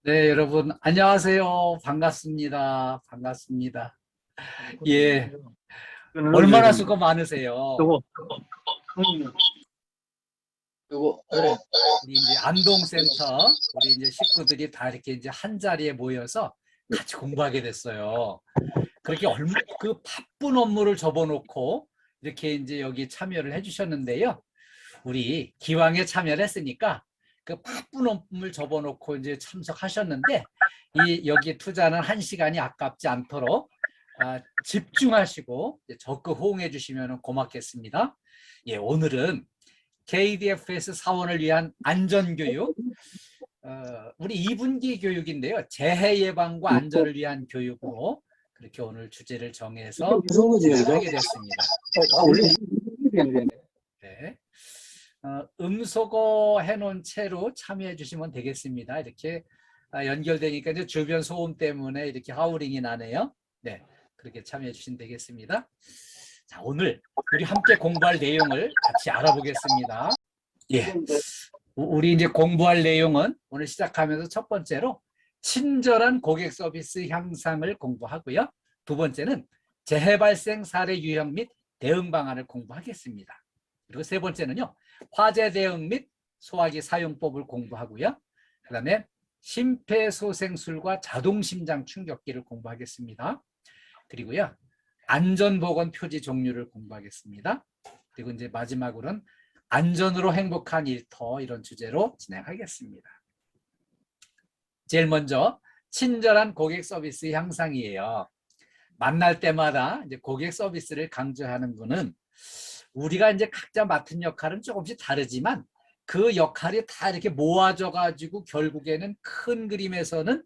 네, 여러분, 안녕하세요. 반갑습니다. 반갑습니다. 예, 얼마나 수고 많으세요. 요거, 요거, 그래. 우리 이제 안동센터, 우리 이제 식구들이 다 이렇게 이제 한 자리에 모여서 같이 공부하게 됐어요. 그렇게 그 바쁜 업무를 접어놓고 이렇게 이제 여기 참여를 해주셨는데요. 우리 기왕에 참여를 했으니까 그 바쁜 업무를 접어놓고 이제 참석하셨는데 여기 투자는 한 시간이 아깝지 않도록 집중하시고 적극 호응해 주시면 고맙겠습니다. 예, 오늘은 KDFS 사원을 위한 안전교육, 우리 2분기 교육인데요. 재해 예방과 안전을 위한 교육으로 그렇게 오늘 주제를 정해서 하게 됐습니다. 다 올리면 네. 음소거 해놓은 채로 참여해 주시면 되겠습니다. 이렇게 연결되니까 이제 주변 소음 때문에 이렇게 하우링이 나네요. 네, 그렇게 참여해 주시면 되겠습니다. 자, 오늘 우리 함께 공부할 내용을 같이 알아보겠습니다. 예, 우리 이제 공부할 내용은 오늘 시작하면서 첫 번째로 친절한 고객 서비스 향상을 공부하고요. 두 번째는 재해 발생 사례 유형 및 대응 방안을 공부하겠습니다. 그리고 세 번째는요, 화재 대응 및 소화기 사용법을 공부하고요. 그 다음에 심폐소생술과 자동심장 충격기를 공부하겠습니다. 그리고요, 안전보건 표지 종류를 공부하겠습니다. 그리고 이제 마지막으로는 안전으로 행복한 일터, 이런 주제로 진행하겠습니다. 제일 먼저 친절한 고객 서비스 향상이에요. 만날 때마다 이제 고객 서비스를 강조하는 거는 우리가 이제 각자 맡은 역할은 조금씩 다르지만 그 역할이 다 이렇게 모아져 가지고 결국에는 큰 그림에서는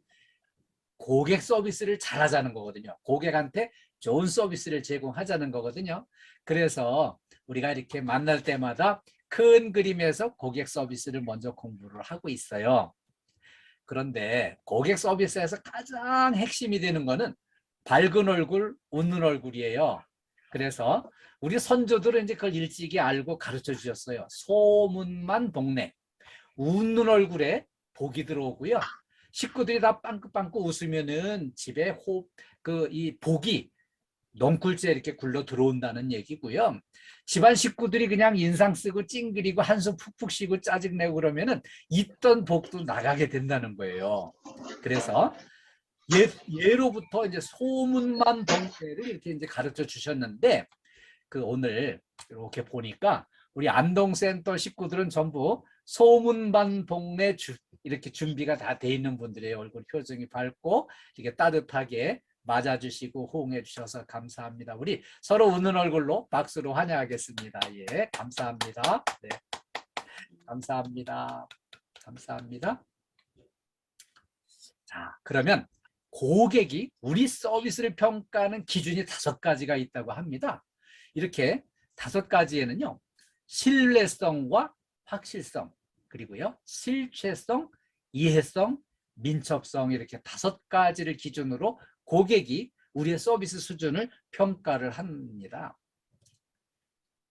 고객 서비스를 잘하자는 거거든요. 고객한테 좋은 서비스를 제공하자는 거거든요. 그래서 우리가 이렇게 만날 때마다 큰 그림에서 고객 서비스를 먼저 공부를 하고 있어요. 그런데 고객 서비스에서 가장 핵심이 되는 거는 밝은 얼굴, 웃는 얼굴이에요. 그래서 우리 선조들은 이제 그걸 일찍이 알고 가르쳐 주셨어요. 소문만 복내. 웃는 얼굴에 복이 들어오고요. 식구들이 다 빵긋빵긋 웃으면은 집에 이 복이 넝쿨째 이렇게 굴러 들어온다는 얘기고요. 집안 식구들이 그냥 인상 쓰고 찡그리고 한숨 푹푹 쉬고 짜증내고 그러면은 있던 복도 나가게 된다는 거예요. 그래서 예로부터 이제 소문만 복내를 이렇게 이제 가르쳐 주셨는데 오늘 이렇게 보니까 우리 안동센터 식구들은 전부 소문반 복내 이렇게 준비가 다 돼 있는 분들의 얼굴 표정이 밝고 이렇게 따뜻하게 맞아주시고 호응해 주셔서 감사합니다. 우리 서로 웃는 얼굴로 박수로 환영하겠습니다. 예, 감사합니다. 네, 감사합니다. 감사합니다. 자, 그러면 고객이 우리 서비스를 평가하는 기준이 5가지가 있다고 합니다. 이렇게 5가지에는요, 신뢰성과 확실성, 그리고요, 실체성, 이해성, 민첩성, 이렇게 5가지를 기준으로 고객이 우리의 서비스 수준을 평가를 합니다.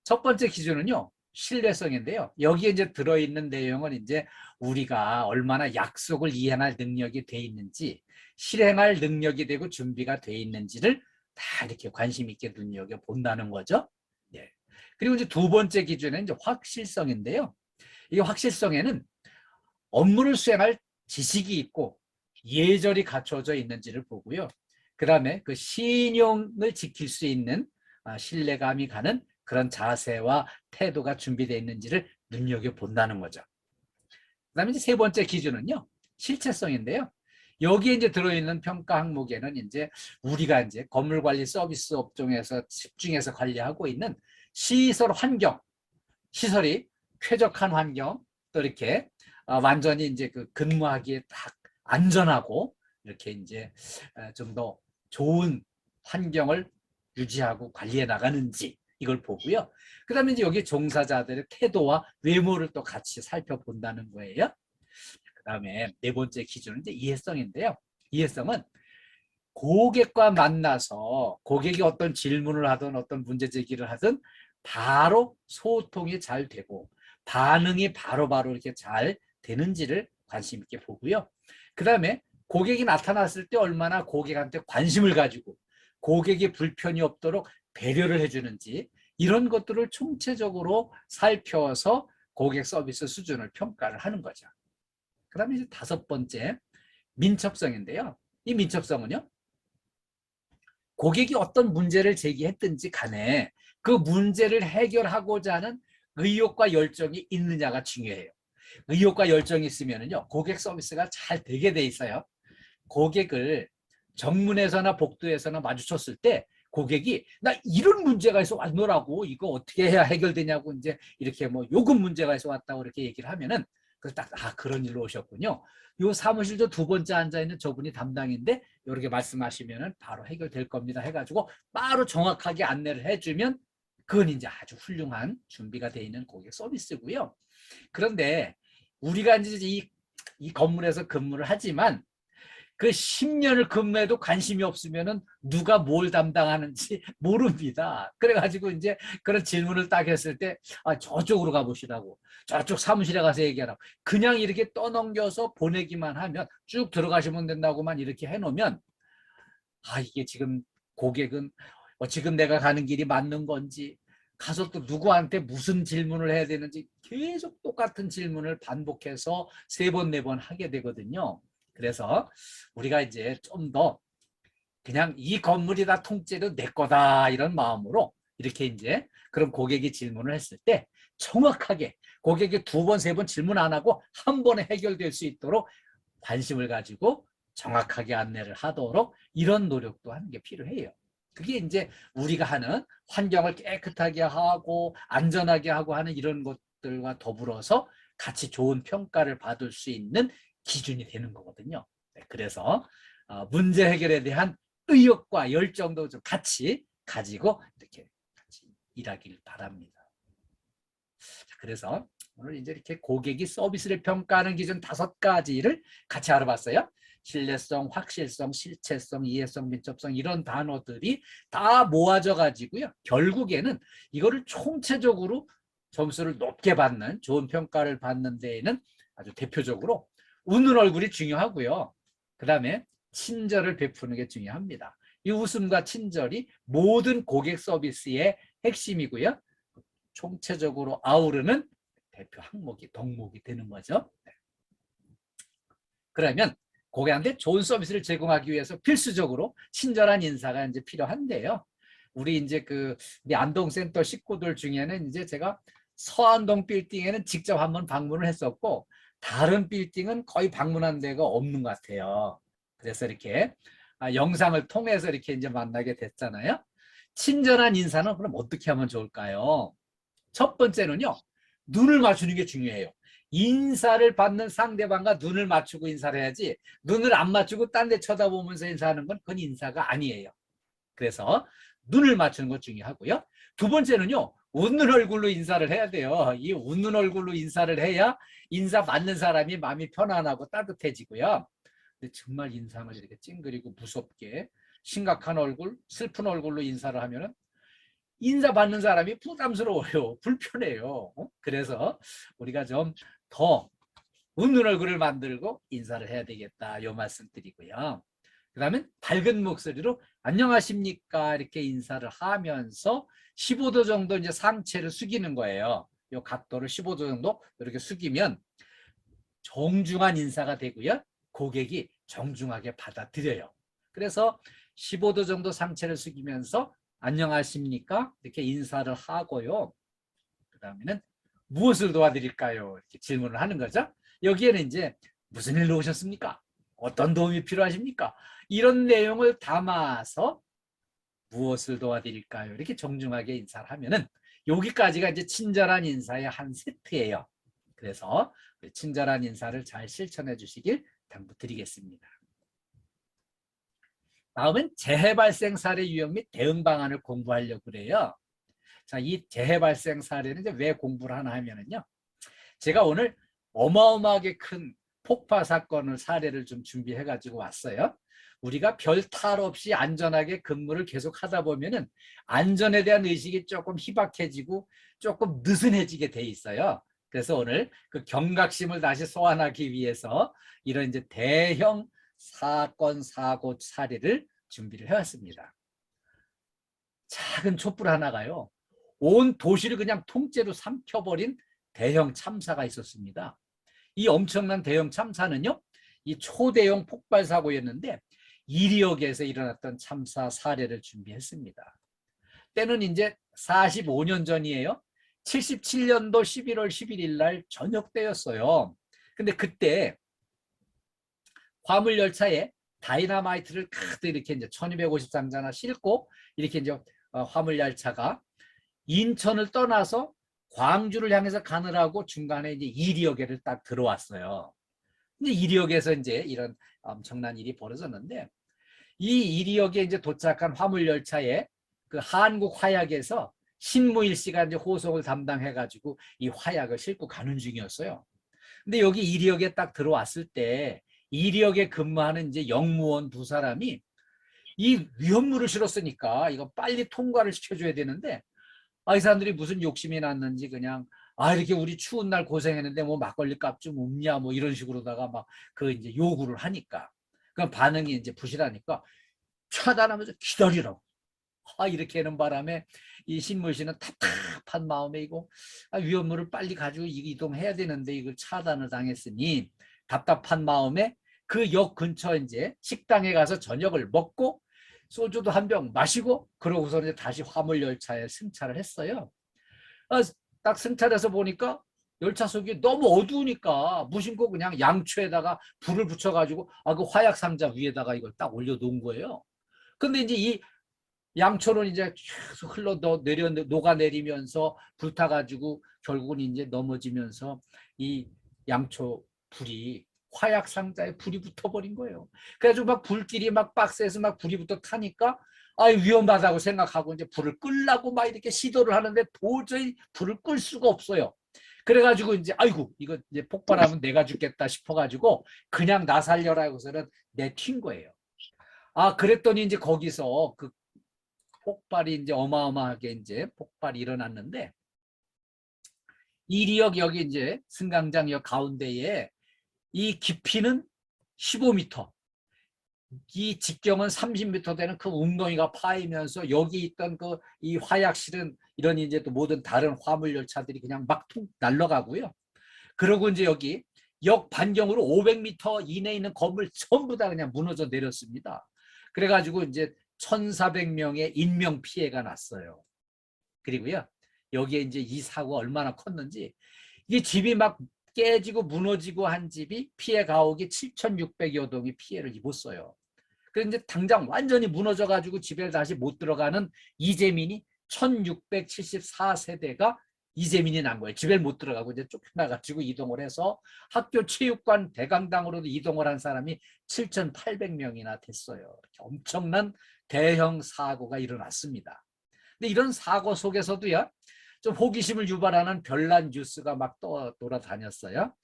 첫 번째 기준은요, 신뢰성인데요. 여기에 이제 들어있는 내용은 이제 우리가 얼마나 약속을 이행할 능력이 돼 있는지, 실행할 능력이 되고 준비가 돼 있는지를 다 이렇게 관심 있게 눈여겨 본다는 거죠. 네. 그리고 이제 두 번째 기준은 이제 확실성인데요. 이 확실성에는 업무를 수행할 지식이 있고 예절이 갖춰져 있는지를 보고요. 그 다음에 그 신용을 지킬 수 있는 신뢰감이 가는 그런 자세와 태도가 준비되어 있는지를 눈여겨본다는 거죠. 그 다음에 이제 세 번째 기준은요, 실체성인데요. 여기에 이제 들어있는 평가 항목에는 이제 우리가 이제 건물 관리 서비스 업종에서 집중해서 관리하고 있는 시설 환경, 시설이 쾌적한 환경, 또 이렇게 완전히 이제 그 근무하기에 딱 안전하고 이렇게 이제 좀 더 좋은 환경을 유지하고 관리해 나가는지 이걸 보고요. 그 다음에 이제 여기 종사자들의 태도와 외모를 또 같이 살펴본다는 거예요. 그 다음에 네 번째 기준은 이제 이해성인데요. 이해성은 고객과 만나서 고객이 어떤 질문을 하든 어떤 문제 제기를 하든 바로 소통이 잘 되고 반응이 바로바로 이렇게 잘 되는지를 관심 있게 보고요. 그 다음에 고객이 나타났을 때 얼마나 고객한테 관심을 가지고 고객이 불편이 없도록 배려를 해주는지 이런 것들을 총체적으로 살펴서 고객 서비스 수준을 평가를 하는 거죠. 그 다음에 이제 다섯 번째, 민첩성인데요. 이 민첩성은요, 고객이 어떤 문제를 제기했든지 간에 그 문제를 해결하고자 하는 의욕과 열정이 있느냐가 중요해요. 의욕과 열정이 있으면요, 고객 서비스가 잘 되게 돼 있어요. 고객을 정문에서나 복도에서나 마주쳤을 때 고객이 나 이런 문제가 있어 왔노라고 이거 어떻게 해야 해결되냐고 이제 이렇게 뭐 요금 문제가 있어 왔다고 이렇게 얘기를 하면은 그래서 딱 그런 일로 오셨군요. 요 사무실도 두 번째 앉아 있는 저분이 담당인데 이렇게 말씀하시면은 바로 해결될 겁니다 해가지고 바로 정확하게 안내를 해주면 그건 이제 아주 훌륭한 준비가 돼 있는 고객 서비스고요. 그런데 우리가 이제 이 건물에서 근무를 하지만 그 10년을 근무해도 관심이 없으면은 누가 뭘 담당하는지 모릅니다. 그래가지고 이제 그런 질문을 딱 했을 때 저쪽으로 가보시라고, 저쪽 사무실에 가서 얘기하라고, 그냥 이렇게 떠넘겨서 보내기만 하면 쭉 들어가시면 된다고만 이렇게 해놓으면 이게 지금 고객은 지금 내가 가는 길이 맞는 건지 가서 또 누구한테 무슨 질문을 해야 되는지 계속 똑같은 질문을 반복해서 3번, 4번 하게 되거든요. 그래서 우리가 이제 좀 더 그냥 이 건물이 다 통째로 내 거다 이런 마음으로 이렇게 이제 그런 고객이 질문을 했을 때 정확하게 고객이 2번, 3번 질문 안 하고 한 번에 해결될 수 있도록 관심을 가지고 정확하게 안내를 하도록 이런 노력도 하는 게 필요해요. 그게 이제 우리가 하는 환경을 깨끗하게 하고 안전하게 하고 하는 이런 것들과 더불어서 같이 좋은 평가를 받을 수 있는 기준이 되는 거거든요. 그래서 문제 해결에 대한 의욕과 열정도 좀 같이 가지고 이렇게 같이 일하길 바랍니다. 그래서 오늘 이제 이렇게 고객이 서비스를 평가하는 기준 5가지를 같이 알아봤어요. 신뢰성, 확실성, 실체성, 이해성, 민첩성 이런 단어들이 다 모아져 가지고요. 결국에는 이거를 총체적으로 점수를 높게 받는 좋은 평가를 받는 데에는 아주 대표적으로 웃는 얼굴이 중요하고요. 그 다음에 친절을 베푸는 게 중요합니다. 이 웃음과 친절이 모든 고객 서비스의 핵심이고요. 총체적으로 아우르는 대표 항목이 덕목이 되는 거죠. 그러면 고객한테 좋은 서비스를 제공하기 위해서 필수적으로 친절한 인사가 이제 필요한데요. 우리 이제 우리 안동센터 식구들 중에는 이제 제가 서안동 빌딩에는 직접 한번 방문을 했었고 다른 빌딩은 거의 방문한 데가 없는 것 같아요. 그래서 이렇게 영상을 통해서 이렇게 이제 만나게 됐잖아요. 친절한 인사는 그럼 어떻게 하면 좋을까요? 첫 번째는요, 눈을 맞추는 게 중요해요. 인사를 받는 상대방과 눈을 맞추고 인사를 해야지 눈을 안 맞추고 딴 데 쳐다보면서 인사하는 건 그건 인사가 아니에요. 그래서 눈을 맞추는 거 중요하고요. 두 번째는요, 웃는 얼굴로 인사를 해야 돼요. 이 웃는 얼굴로 인사를 해야 인사 받는 사람이 마음이 편안하고 따뜻해지고요. 근데 정말 인상을 이렇게 찡그리고 무섭게 심각한 얼굴, 슬픈 얼굴로 인사를 하면은 인사 받는 사람이 부담스러워요. 불편해요. 그래서 우리가 좀 더 웃는 얼굴을 만들고 인사를 해야 되겠다. 이 말씀 드리고요. 그 다음에 밝은 목소리로 안녕하십니까 이렇게 인사를 하면서 15도 정도 이제 상체를 숙이는 거예요. 이 각도를 15도 정도 이렇게 숙이면 정중한 인사가 되고요. 고객이 정중하게 받아들여요. 그래서 15도 정도 상체를 숙이면서 안녕하십니까 이렇게 인사를 하고요. 그 다음에는 무엇을 도와드릴까요? 이렇게 질문을 하는 거죠. 여기에는 이제 무슨 일로 오셨습니까? 어떤 도움이 필요하십니까? 이런 내용을 담아서 무엇을 도와드릴까요? 이렇게 정중하게 인사를 하면은 여기까지가 이제 친절한 인사의 한 세트예요. 그래서 친절한 인사를 잘 실천해 주시길 당부드리겠습니다. 다음은 재해 발생 사례 유형 및 대응 방안을 공부하려고 그래요. 자, 이 재해 발생 사례는 이제 왜 공부를 하나 하면은요. 제가 오늘 어마어마하게 큰 폭파 사건을 사례를 좀 준비해 가지고 왔어요. 우리가 별 탈 없이 안전하게 근무를 계속 하다 보면은 안전에 대한 의식이 조금 희박해지고 조금 느슨해지게 돼 있어요. 그래서 오늘 그 경각심을 다시 소환하기 위해서 이런 이제 대형 사건 사고 사례를 준비를 해왔습니다. 작은 촛불 하나가요, 온 도시를 그냥 통째로 삼켜버린 대형 참사가 있었습니다. 이 엄청난 대형 참사는요, 이 초대형 폭발 사고였는데 이리역에서 일어났던 참사 사례를 준비했습니다. 때는 이제 45년 전이에요. 77년도 11월 11일 날 저녁 때였어요. 근데 그때 화물열차에 다이너마이트를 가득 이렇게 이제 1253자나 싣고 이렇게 이제 화물열차가 인천을 떠나서 광주를 향해서 가느라고 중간에 이제 이리역에를 딱 들어왔어요. 근데 이리역에서 이제 이런 엄청난 일이 벌어졌는데, 이 이리역에 이제 도착한 화물열차에 그 한국화약에서 신무일 씨가 이제 호송을 담당해가지고 이 화약을 싣고 가는 중이었어요. 근데 여기 이리역에 딱 들어왔을 때 이리역에 근무하는 이제 영무원 두 사람이 이 위험물을 실었으니까 이거 빨리 통과를 시켜줘야 되는데, 이 사람들이 무슨 욕심이 났는지 그냥 이렇게 우리 추운 날 고생했는데 뭐 막걸리 값 좀 없냐 뭐 이런 식으로다가 막 그 이제 요구를 하니까, 그럼 반응이 이제 부실하니까 차단하면서 기다리라고 이렇게 하는 바람에 이 신물 씨는 답답한 마음에 이거 위험물을 빨리 가지고 이동해야 되는데 이걸 차단을 당했으니 답답한 마음에 그 역 근처 이제 식당에 가서 저녁을 먹고 소주도 한 병 마시고 그러고서 이제 다시 화물열차에 승차를 했어요. 딱 승차해서 보니까 열차 속이 너무 어두우니까 무심코 그냥 양초에다가 불을 붙여가지고 그 화약 상자 위에다가 이걸 딱 올려놓은 거예요. 근데 이제 이 양초는 이제 계속 녹아내리면서 불타가지고 결국은 이제 넘어지면서 이 양초 불이 화약 상자에 불이 붙어버린 거예요. 그래가지고 막 불길이 막 박스에서 막 불이 붙어 타니까 위험하다고 생각하고 이제 불을 끌려고 막 이렇게 시도를 하는데 도저히 불을 끌 수가 없어요. 그래가지고 이제 아이고 이거 이제 폭발하면 내가 죽겠다 싶어가지고 그냥 나 살려라 하고서는 내튄 거예요. 그랬더니 이제 거기서 그 폭발이 이제 어마어마하게 이제 폭발이 일어났는데, 이리역 여기 이제 승강장역 가운데에 이 깊이는 15m, 이 직경은 30m 되는 그 웅덩이가 파이면서 여기 있던 그 이 화약실은 이런 이제 또 모든 다른 화물 열차들이 그냥 막 날아가고요. 그리고 이제 여기 역 반경으로 500m 이내에 있는 건물 전부 다 그냥 무너져 내렸습니다. 그래가지고 이제 1,400명의 인명 피해가 났어요. 그리고요, 여기에 이제 이 사고가 얼마나 컸는지, 이게 집이 막 깨지고 무너지고 한 집이 피해 가옥이 7,600여 동이 피해를 입었어요. 그런데 당장 완전히 무너져가지고 집에 다시 못 들어가는 이재민이 1,674세대가 이재민이 난 거예요. 집에 못 들어가고 이제 쫓겨나가지고 이동을 해서 학교 체육관 대강당으로도 이동을 한 사람이 7,800명이나 됐어요. 이렇게 엄청난 대형 사고가 일어났습니다. 근데 이런 사고 속에서도요, 좀 호기심을 유발하는 별난 뉴스가 막 돌아다녔어요.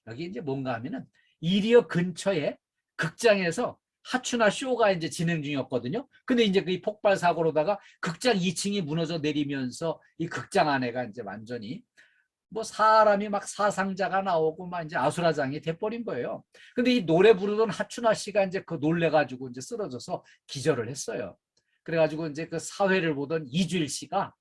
여기 이제 뭔가 하면은 이리역 근처에 극장에서 하추나 쇼가 이제 진행 중이었거든요. 근데 이제 그 폭발 사고로다가 극장 2층이 무너져 내리면서 이 극장 안에가 이제 완전히 뭐 사람이 막 사상자가 나오고 막 이제 아수라장이 돼버린 거예요. 근데 이 노래 부르던 하춘아 씨가 이제 그 놀래가지고 이제 쓰러져서 기절을 했어요. 그래가지고 이제 그 사회를 보던 이주일 씨가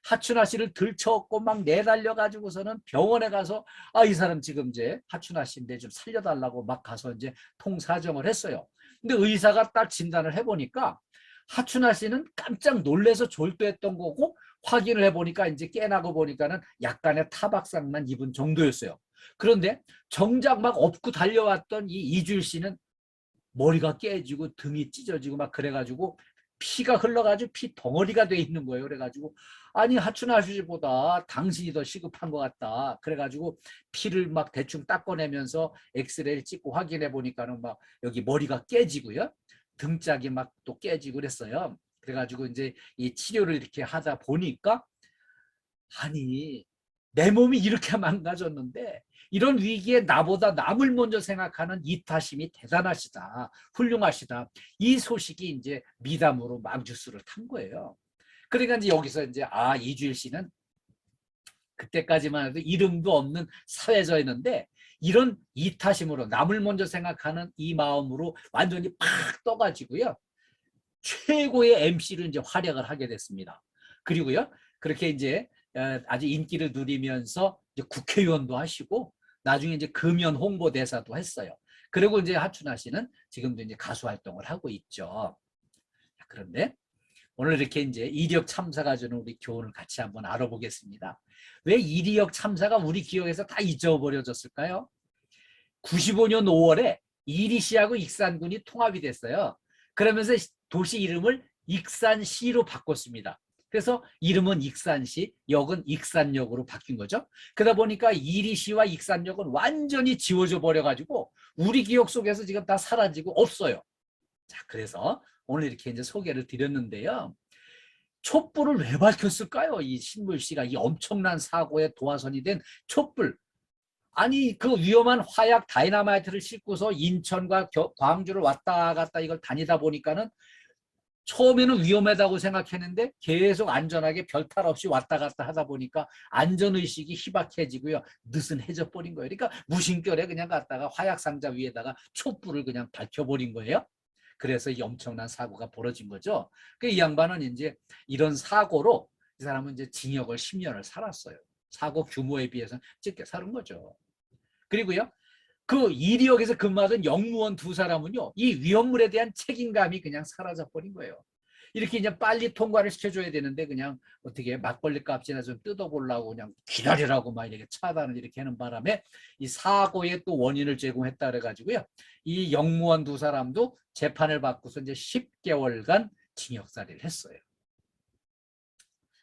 하춘아 씨를 들쳐업고 막 내달려가지고서는 병원에 가서 이 사람 지금 이제 하춘아 씨인데 좀 살려달라고 막 가서 이제 통사정을 했어요. 근데 의사가 딱 진단을 해보니까 하춘아 씨는 깜짝 놀래서 졸도했던 거고, 확인을 해보니까 이제 깨나고 보니까는 약간의 타박상만 입은 정도였어요. 그런데 정작 막 업고 달려왔던 이 이주일 씨는 머리가 깨지고 등이 찢어지고 막 그래가지고 피가 흘러가지고 피 덩어리가 돼 있는 거예요. 그래가지고 아니 하춘아 씨보다 당신이 더 시급한 것 같다. 그래가지고 피를 막 대충 닦아내면서 엑스레이를 찍고 확인해 보니까는 막 여기 머리가 깨지고요, 등짝이 막 또 깨지고 그랬어요. 그래가지고 이제 이 치료를 이렇게 하다 보니까 아니 내 몸이 이렇게 망가졌는데 이런 위기에 나보다 남을 먼저 생각하는 이타심이 대단하시다, 훌륭하시다, 이 소식이 이제 미담으로 막 뉴스를 탄 거예요. 그러니까 이제 여기서 이제 이주일 씨는 그때까지만 해도 이름도 없는 사회자였는데 이런 이타심으로 남을 먼저 생각하는 이 마음으로 완전히 팍 떠가지고요. 최고의 MC로 이제 활약을 하게 됐습니다. 그리고요. 그렇게 이제 아주 인기를 누리면서 이제 국회의원도 하시고 나중에 이제 금연 홍보대사도 했어요. 그리고 이제 하춘아 씨는 지금도 이제 가수 활동을 하고 있죠. 그런데 오늘 이렇게 이제 이력 참사가 주는 우리 교훈을 같이 한번 알아보겠습니다. 왜 이력 참사가 우리 기억에서 다 잊어버려졌을까요? 95년 5월에 이리시하고 익산군이 통합이 됐어요. 그러면서 도시 이름을 익산시로 바꿨습니다. 그래서 이름은 익산시, 역은 익산역으로 바뀐 거죠. 그러다 보니까 이리시와 익산역은 완전히 지워져 버려가지고 우리 기억 속에서 지금 다 사라지고 없어요. 자, 그래서 오늘 이렇게 이제 소개를 드렸는데요. 촛불을 왜 밝혔을까요? 이 신물씨가 이 엄청난 사고의 도화선이 된 촛불. 아니 그 위험한 화약 다이나마이트를 싣고서 인천과 광주를 왔다 갔다 이걸 다니다 보니까는 처음에는 위험하다고 생각했는데 계속 안전하게 별탈 없이 왔다 갔다 하다 보니까 안전의식이 희박해지고요. 느슨해져 버린 거예요. 그러니까 무심결에 그냥 갔다가 화약상자 위에다가 촛불을 그냥 밝혀버린 거예요. 그래서 이 엄청난 사고가 벌어진 거죠. 이 양반은 이제 이런 사고로 이 사람은 이제 징역을 10년을 살았어요. 사고 규모에 비해서 적게 사는 거죠. 그리고요. 그 이리역에서 근무하던 영무원 두 사람은요. 이 위험물에 대한 책임감이 그냥 사라져 버린 거예요. 이렇게 이제 빨리 통과를 시켜줘야 되는데 그냥 어떻게 막걸리 값이나 좀 뜯어보려고 그냥 기다리라고 막 이렇게 차단을 이렇게 하는 바람에 이 사고의 또 원인을 제공했다 그래가지고요. 이 영무원 두 사람도 재판을 받고서 이제 10개월간 징역살이를 했어요.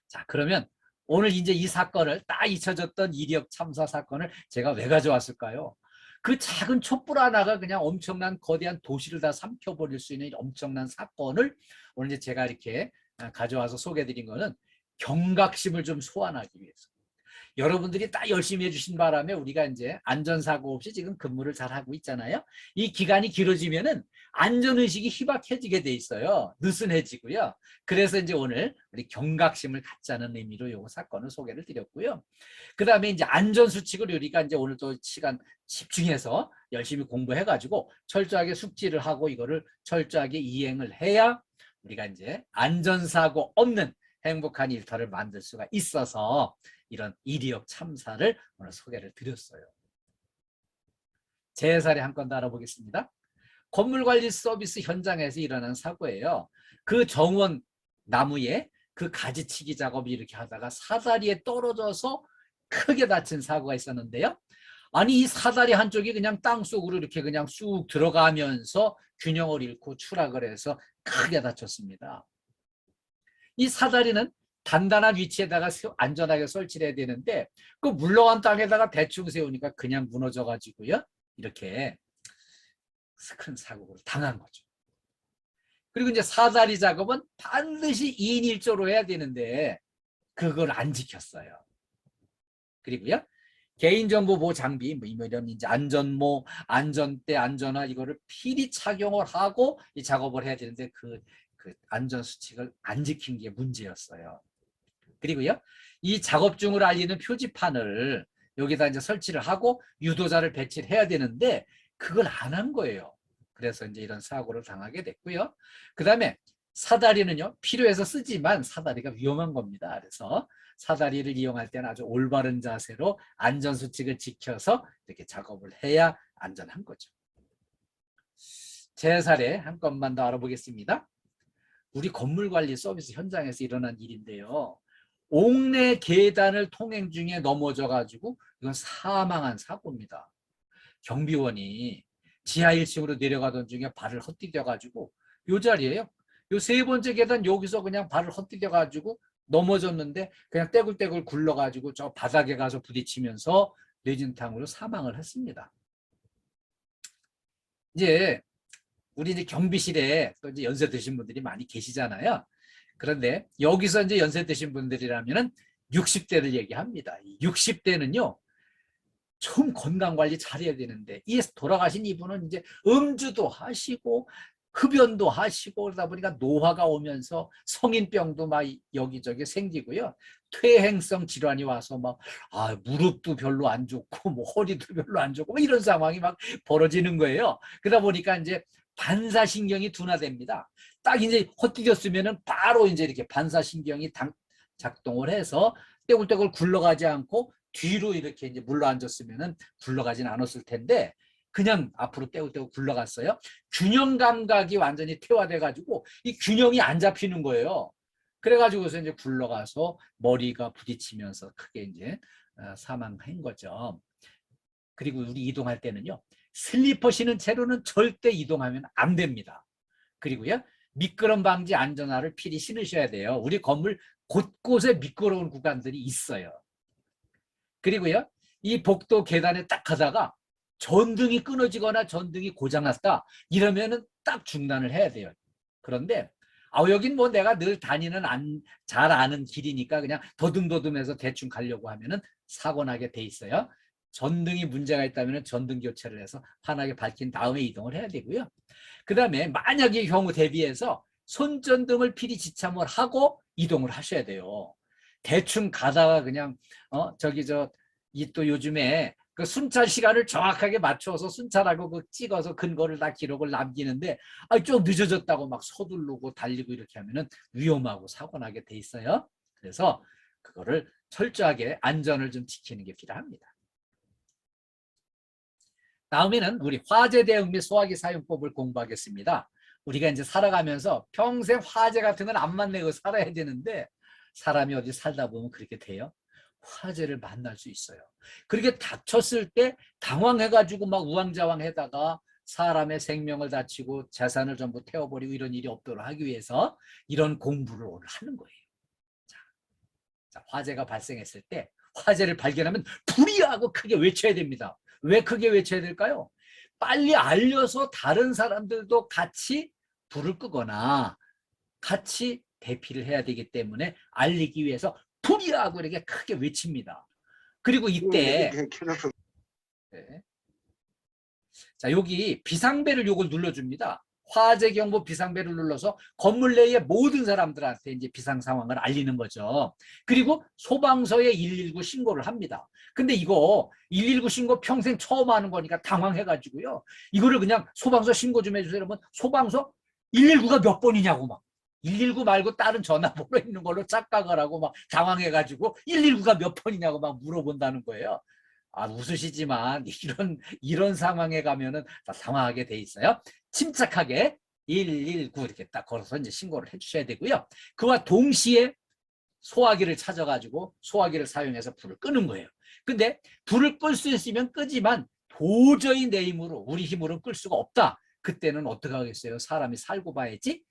자, 그러면 오늘 이제 이 사건을 딱 잊혀졌던 이력 참사 사건을 제가 왜 가져왔을까요? 그 작은 촛불 하나가 그냥 엄청난 거대한 도시를 다 삼켜버릴 수 있는 엄청난 사건을 오늘 이제 제가 이렇게 가져와서 소개해드린 거는 경각심을 좀 소환하기 위해서. 여러분들이 딱 열심히 해주신 바람에 우리가 이제 안전사고 없이 지금 근무를 잘 하고 있잖아요. 이 기간이 길어지면은 안전의식이 희박해지게 돼 있어요. 느슨해지고요. 그래서 이제 오늘 우리 경각심을 갖자는 의미로 요 사건을 소개를 드렸고요. 그 다음에 이제 안전수칙을 우리가 이제 오늘 또 시간 집중해서 열심히 공부해가지고 철저하게 숙지를 하고 이거를 철저하게 이행을 해야 우리가 이제 안전사고 없는 행복한 일터를 만들 수가 있어서 이런 이리역 참사를 오늘 소개를 드렸어요. 제 사례 한 건 더 알아보겠습니다. 건물관리 서비스 현장에서 일어난 사고예요. 그 정원 나무에 그 가지치기 작업을 이렇게 하다가 사다리에 떨어져서 크게 다친 사고가 있었는데요. 아니 이 사다리 한쪽이 그냥 땅속으로 이렇게 그냥 쑥 들어가면서 균형을 잃고 추락을 해서 크게 다쳤습니다. 이 사다리는 단단한 위치에다가 안전하게 설치를 해야 되는데 그 물러간 땅에다가 대충 세우니까 그냥 무너져 가지고요. 이렇게 큰 사고를 당한 거죠. 그리고 이제 사다리 작업은 반드시 2인 1조로 해야 되는데 그걸 안 지켰어요. 그리고요. 개인정보 보호 장비, 뭐 이런 이제 안전모, 안전대, 안전화 이거를 필히 착용을 하고 이 작업을 해야 되는데 그 안전수칙을 안 지킨 게 문제였어요. 그리고요, 이 작업 중을 알리는 표지판을 여기다 이제 설치를 하고 유도자를 배치를 해야 되는데 그걸 안 한 거예요. 그래서 이제 이런 사고를 당하게 됐고요. 그 다음에 사다리는요, 필요해서 쓰지만 사다리가 위험한 겁니다. 그래서 사다리를 이용할 때는 아주 올바른 자세로 안전수칙을 지켜서 이렇게 작업을 해야 안전한 거죠. 제 사례 한 건만 더 알아보겠습니다. 우리 건물관리 서비스 현장에서 일어난 일인데요. 옥내 계단을 통행 중에 넘어져 가지고 이건 사망한 사고입니다. 경비원이 지하 1층으로 내려가던 중에 발을 헛디뎌 가지고 요 자리에요. 요 세 번째 계단 여기서 그냥 발을 헛디뎌 가지고 넘어졌는데 그냥 떼굴떼굴 굴러 가지고 저 바닥에 가서 부딪히면서 뇌진탕으로 사망을 했습니다. 이제 우리 이제 경비실에 또 이제 연세 드신 분들이 많이 계시잖아요. 그런데 여기서 이제 연세 드신 분들이라면은 60대를 얘기합니다. 60대는요, 좀 건강 관리 잘해야 되는데, 이 돌아가신 이분은 이제 음주도 하시고, 흡연도 하시고 그러다 보니까 노화가 오면서 성인병도 막 여기저기 생기고요. 퇴행성 질환이 와서 막 무릎도 별로 안 좋고 뭐 허리도 별로 안 좋고 뭐 이런 상황이 막 벌어지는 거예요. 그러다 보니까 이제 반사신경이 둔화됩니다. 딱 이제 헛디뎠으면은 바로 이제 이렇게 반사신경이 작동을 해서 떼굴떼굴 굴러가지 않고 뒤로 이렇게 이제 물러앉았으면은 굴러가진 않았을 텐데 그냥 앞으로 떼굴떼굴 굴러갔어요. 균형 감각이 완전히 퇴화돼 가지고 이 균형이 안 잡히는 거예요. 그래가지고서 이제 굴러가서 머리가 부딪히면서 크게 이제 사망한 거죠. 그리고 우리 이동할 때는요, 슬리퍼 신은 채로는 절대 이동하면 안 됩니다. 그리고요, 미끄럼 방지 안전화를 필히 신으셔야 돼요. 우리 건물 곳곳에 미끄러운 구간들이 있어요. 그리고요, 이 복도 계단에 딱 가다가 전등이 끊어지거나 전등이 고장났다 이러면은 딱 중단을 해야 돼요. 그런데 여긴 뭐 내가 늘 다니는 잘 아는 길이니까 그냥 더듬더듬해서 대충 가려고 하면은 사고 나게 돼 있어요. 전등이 문제가 있다면 전등 교체를 해서 환하게 밝힌 다음에 이동을 해야 되고요. 그 다음에 만약의 경우 대비해서 손전등을 필히 지참을 하고 이동을 하셔야 돼요. 대충 가다가 그냥 이 또 요즘에 그 순찰 시간을 정확하게 맞춰서 순찰하고 그 찍어서 근거를 다 기록을 남기는데 좀 늦어졌다고 막 서두르고 달리고 이렇게 하면은 위험하고 사고 나게 돼 있어요. 그래서 그거를 철저하게 안전을 좀 지키는 게 필요합니다. 다음에는 우리 화재 대응 및 소화기 사용법을 공부하겠습니다. 우리가 이제 살아가면서 평생 화재 같은 건 안 만나고 살아야 되는데 사람이 어디 살다 보면 그렇게 돼요. 화재를 만날 수 있어요. 그렇게 닥쳤을 때 당황해가지고 막 우왕좌왕해다가 사람의 생명을 다치고 재산을 전부 태워버리고 이런 일이 없도록 하기 위해서 이런 공부를 오늘 하는 거예요. 자, 화재가 발생했을 때 화재를 발견하면 불이하고 크게 외쳐야 됩니다. 왜 크게 외쳐야 될까요? 빨리 알려서 다른 사람들도 같이 불을 끄거나 같이 대피를 해야 되기 때문에 알리기 위해서 불이하고 이렇게 크게 외칩니다. 그리고 이때 네. 자, 여기 비상벨을 요걸 눌러줍니다. 화재 경보 비상벨을 눌러서 건물 내의 모든 사람들한테 이제 비상 상황을 알리는 거죠. 그리고 소방서에 119 신고를 합니다. 근데 이거 119 신고 평생 처음 하는 거니까 당황해가지고요. 이거를 그냥 소방서 신고 좀 해주세요. 그러면 소방서 119가 몇 번이냐고 막 119 말고 다른 전화번호 있는 걸로 착각을 하고 막 당황해가지고 119가 몇 번이냐고 막 물어본다는 거예요. 웃으시지만 이런 상황에 가면은 다 당황하게 돼 있어요. 침착하게 119 이렇게 딱 걸어서 이제 신고를 해주셔야 되고요. 그와 동시에 소화기를 찾아가지고 소화기를 사용해서 불을 끄는 거예요. 근데 불을 끌 수 있으면 끄지만 도저히 내 힘으로 우리 힘으로는 끌 수가 없다. 그때는 어떻게 하겠어요? 사람이 살고 봐야지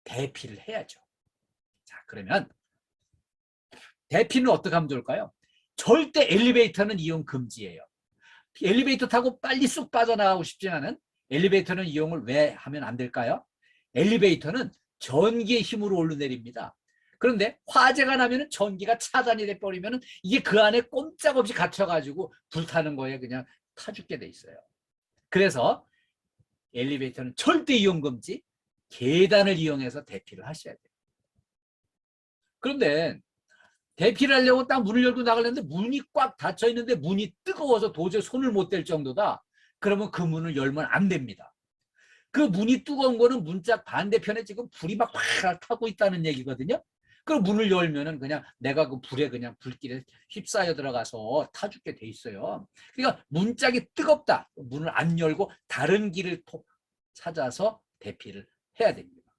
대피를 해야죠. 자, 그러면 대피는 어떻게 하면 좋을까요? 절대 엘리베이터는 이용 금지예요. 엘리베이터 타고 빨리 쑥 빠져나가고 싶지 않은 엘리베이터는 이용을 왜 하면 안 될까요? 엘리베이터는 전기의 힘으로 오르내립니다. 그런데 화재가 나면 전기가 차단이 돼버리면 이게 그 안에 꼼짝없이 갇혀가지고 불타는 거에 그냥 타 죽게 돼 있어요. 그래서 엘리베이터는 절대 이용 금지, 계단을 이용해서 대피를 하셔야 돼요. 그런데 대피를 하려고 딱 문을 열고 나가려는데 문이 꽉 닫혀 있는데 문이 뜨거워서 도저히 손을 못 댈 정도다. 그러면 그 문을 열면 안 됩니다. 그 문이 뜨거운 거는 문짝 반대편에 지금 불이 막 확 타고 있다는 얘기거든요. 그 문을 열면은 그냥 내가 그 불에 그냥 불길에 휩싸여 들어가서 타 죽게 돼 있어요. 그러니까 문짝이 뜨겁다. 문을 안 열고 다른 길을 찾아서 대피를 해야 됩니다.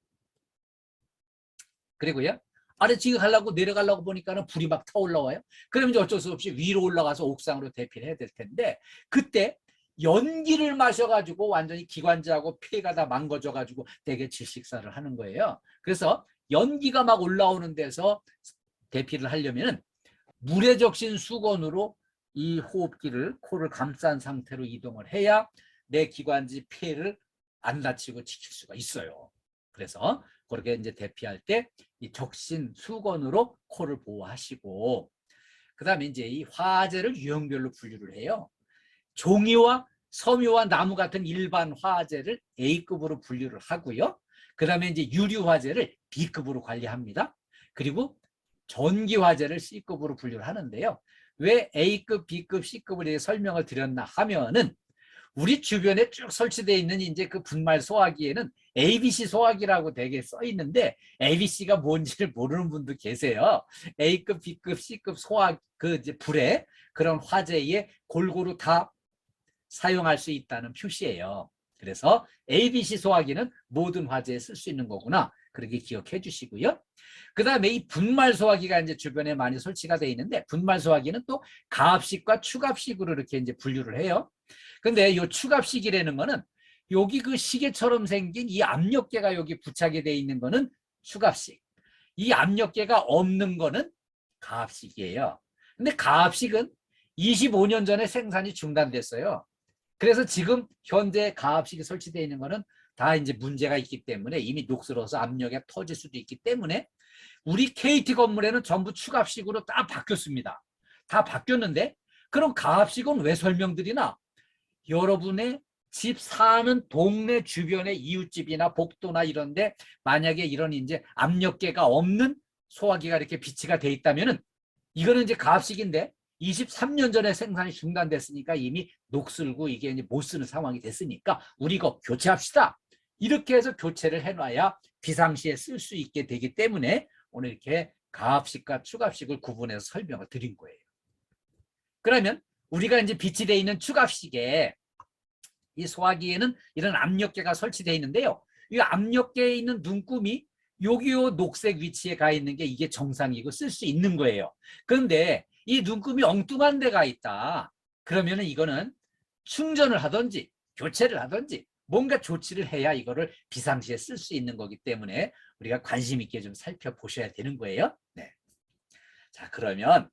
그리고요. 아래층에 가려고 내려가려고 보니까는 불이 막 타올라와요. 그러면 이제 어쩔 수 없이 위로 올라가서 옥상으로 대피를 해야 될 텐데 그때 연기를 마셔가지고 완전히 기관지하고 폐가 다 망가져가지고 되게 질식사를 하는 거예요. 그래서 연기가 막 올라오는 데서 대피를 하려면 물에 적신 수건으로 이 호흡기를 코를 감싼 상태로 이동을 해야 내 기관지 폐를 안 다치고 지킬 수가 있어요. 그래서 그렇게 이제 대피할 때 이 적신 수건으로 코를 보호하시고 그다음에 이제 이 화재를 유형별로 분류를 해요. 종이와 섬유와 나무 같은 일반 화재를 A급으로 분류를 하고요. 그 다음에 이제 유류 화재를 B급으로 관리합니다. 그리고 전기 화재를 C급으로 분류를 하는데요. 왜 A급, B급, C급을 이렇게 설명을 드렸나 하면은 우리 주변에 쭉 설치되어 있는 이제 그 분말 소화기에는 ABC 소화기라고 되게 써 있는데 ABC가 뭔지를 모르는 분도 계세요. A급, B급, C급 소화 그 이제 불에 그런 화재에 골고루 다 사용할 수 있다는 표시예요. 그래서 ABC 소화기는 모든 화재에 쓸 수 있는 거구나. 그렇게 기억해 주시고요. 그 다음에 이 분말 소화기가 이제 주변에 많이 설치가 되어 있는데 분말 소화기는 또 가압식과 추갑식으로 이렇게 이제 분류를 해요. 근데 이 추갑식이라는 거는 여기 그 시계처럼 생긴 이 압력계가 여기 부착이 되어 있는 거는 추갑식. 이 압력계가 없는 거는 가압식이에요. 근데 가압식은 25년 전에 생산이 중단됐어요. 그래서 지금 현재 가압식이 설치되어 있는 거는 다 이제 문제가 있기 때문에 이미 녹슬어서 압력이 터질 수도 있기 때문에 우리 KT 건물에는 전부 추갑식으로 다 바뀌었습니다. 다 바뀌었는데 그럼 가압식은 왜 설명드리나? 여러분의 집 사는 동네 주변의 이웃집이나 복도나 이런데 만약에 이런 이제 압력계가 없는 소화기가 이렇게 비치가 돼 있다면은 이거는 이제 가압식인데 23년 전에 생산이 중단됐으니까 이미 녹슬고 이게 이제 못 쓰는 상황이 됐으니까 우리 이거 교체합시다. 이렇게 해서 교체를 해놔야 비상시에 쓸 수 있게 되기 때문에 오늘 이렇게 가압식과 추갑식을 구분해서 설명을 드린 거예요. 그러면 우리가 이제 비치되어 있는 추갑식에 이 소화기에는 이런 압력계가 설치되어 있는데요. 이 압력계에 있는 눈금이 여기요 녹색 위치에 가 있는 게 이게 정상이고 쓸 수 있는 거예요. 그런데 이 눈금이 엉뚱한 데가 있다. 그러면은 이거는 충전을 하든지 교체를 하든지 뭔가 조치를 해야 이거를 비상시에 쓸 수 있는 거기 때문에 우리가 관심 있게 좀 살펴보셔야 되는 거예요. 네. 자, 그러면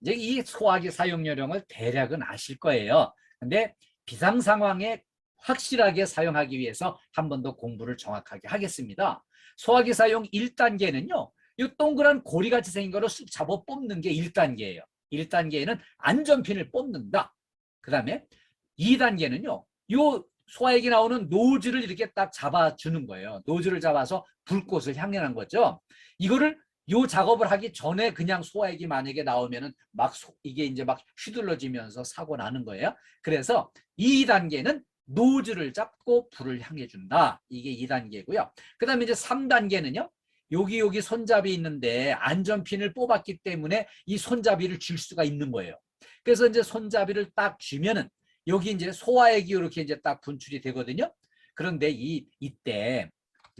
이제 이 소화기 사용 요령을 대략은 아실 거예요. 근데 비상 상황에 확실하게 사용하기 위해서 한 번 더 공부를 정확하게 하겠습니다. 소화기 사용 1단계는요. 이 동그란 고리같이 생긴 거를 쑥 잡아 뽑는 게 1단계예요. 1단계에는 안전핀을 뽑는다. 그 다음에 2단계는요. 이 소화액이 나오는 노즐을 이렇게 딱 잡아주는 거예요. 노즐을 잡아서 불꽃을 향연한 거죠. 이거를 요 작업을 하기 전에 그냥 소화액이 만약에 나오면은 막 이게 이제 막 휘둘러지면서 사고 나는 거예요. 그래서 2단계는 노즐을 잡고 불을 향해 준다. 이게 2단계고요. 그 다음에 이제 3단계는요. 여기 손잡이 있는데 안전핀을 뽑았기 때문에 이 손잡이를 줄 수가 있는 거예요. 그래서 이제 손잡이를 딱 쥐면은 여기 이제 소화액이 이렇게 이제 딱 분출이 되거든요. 그런데 이때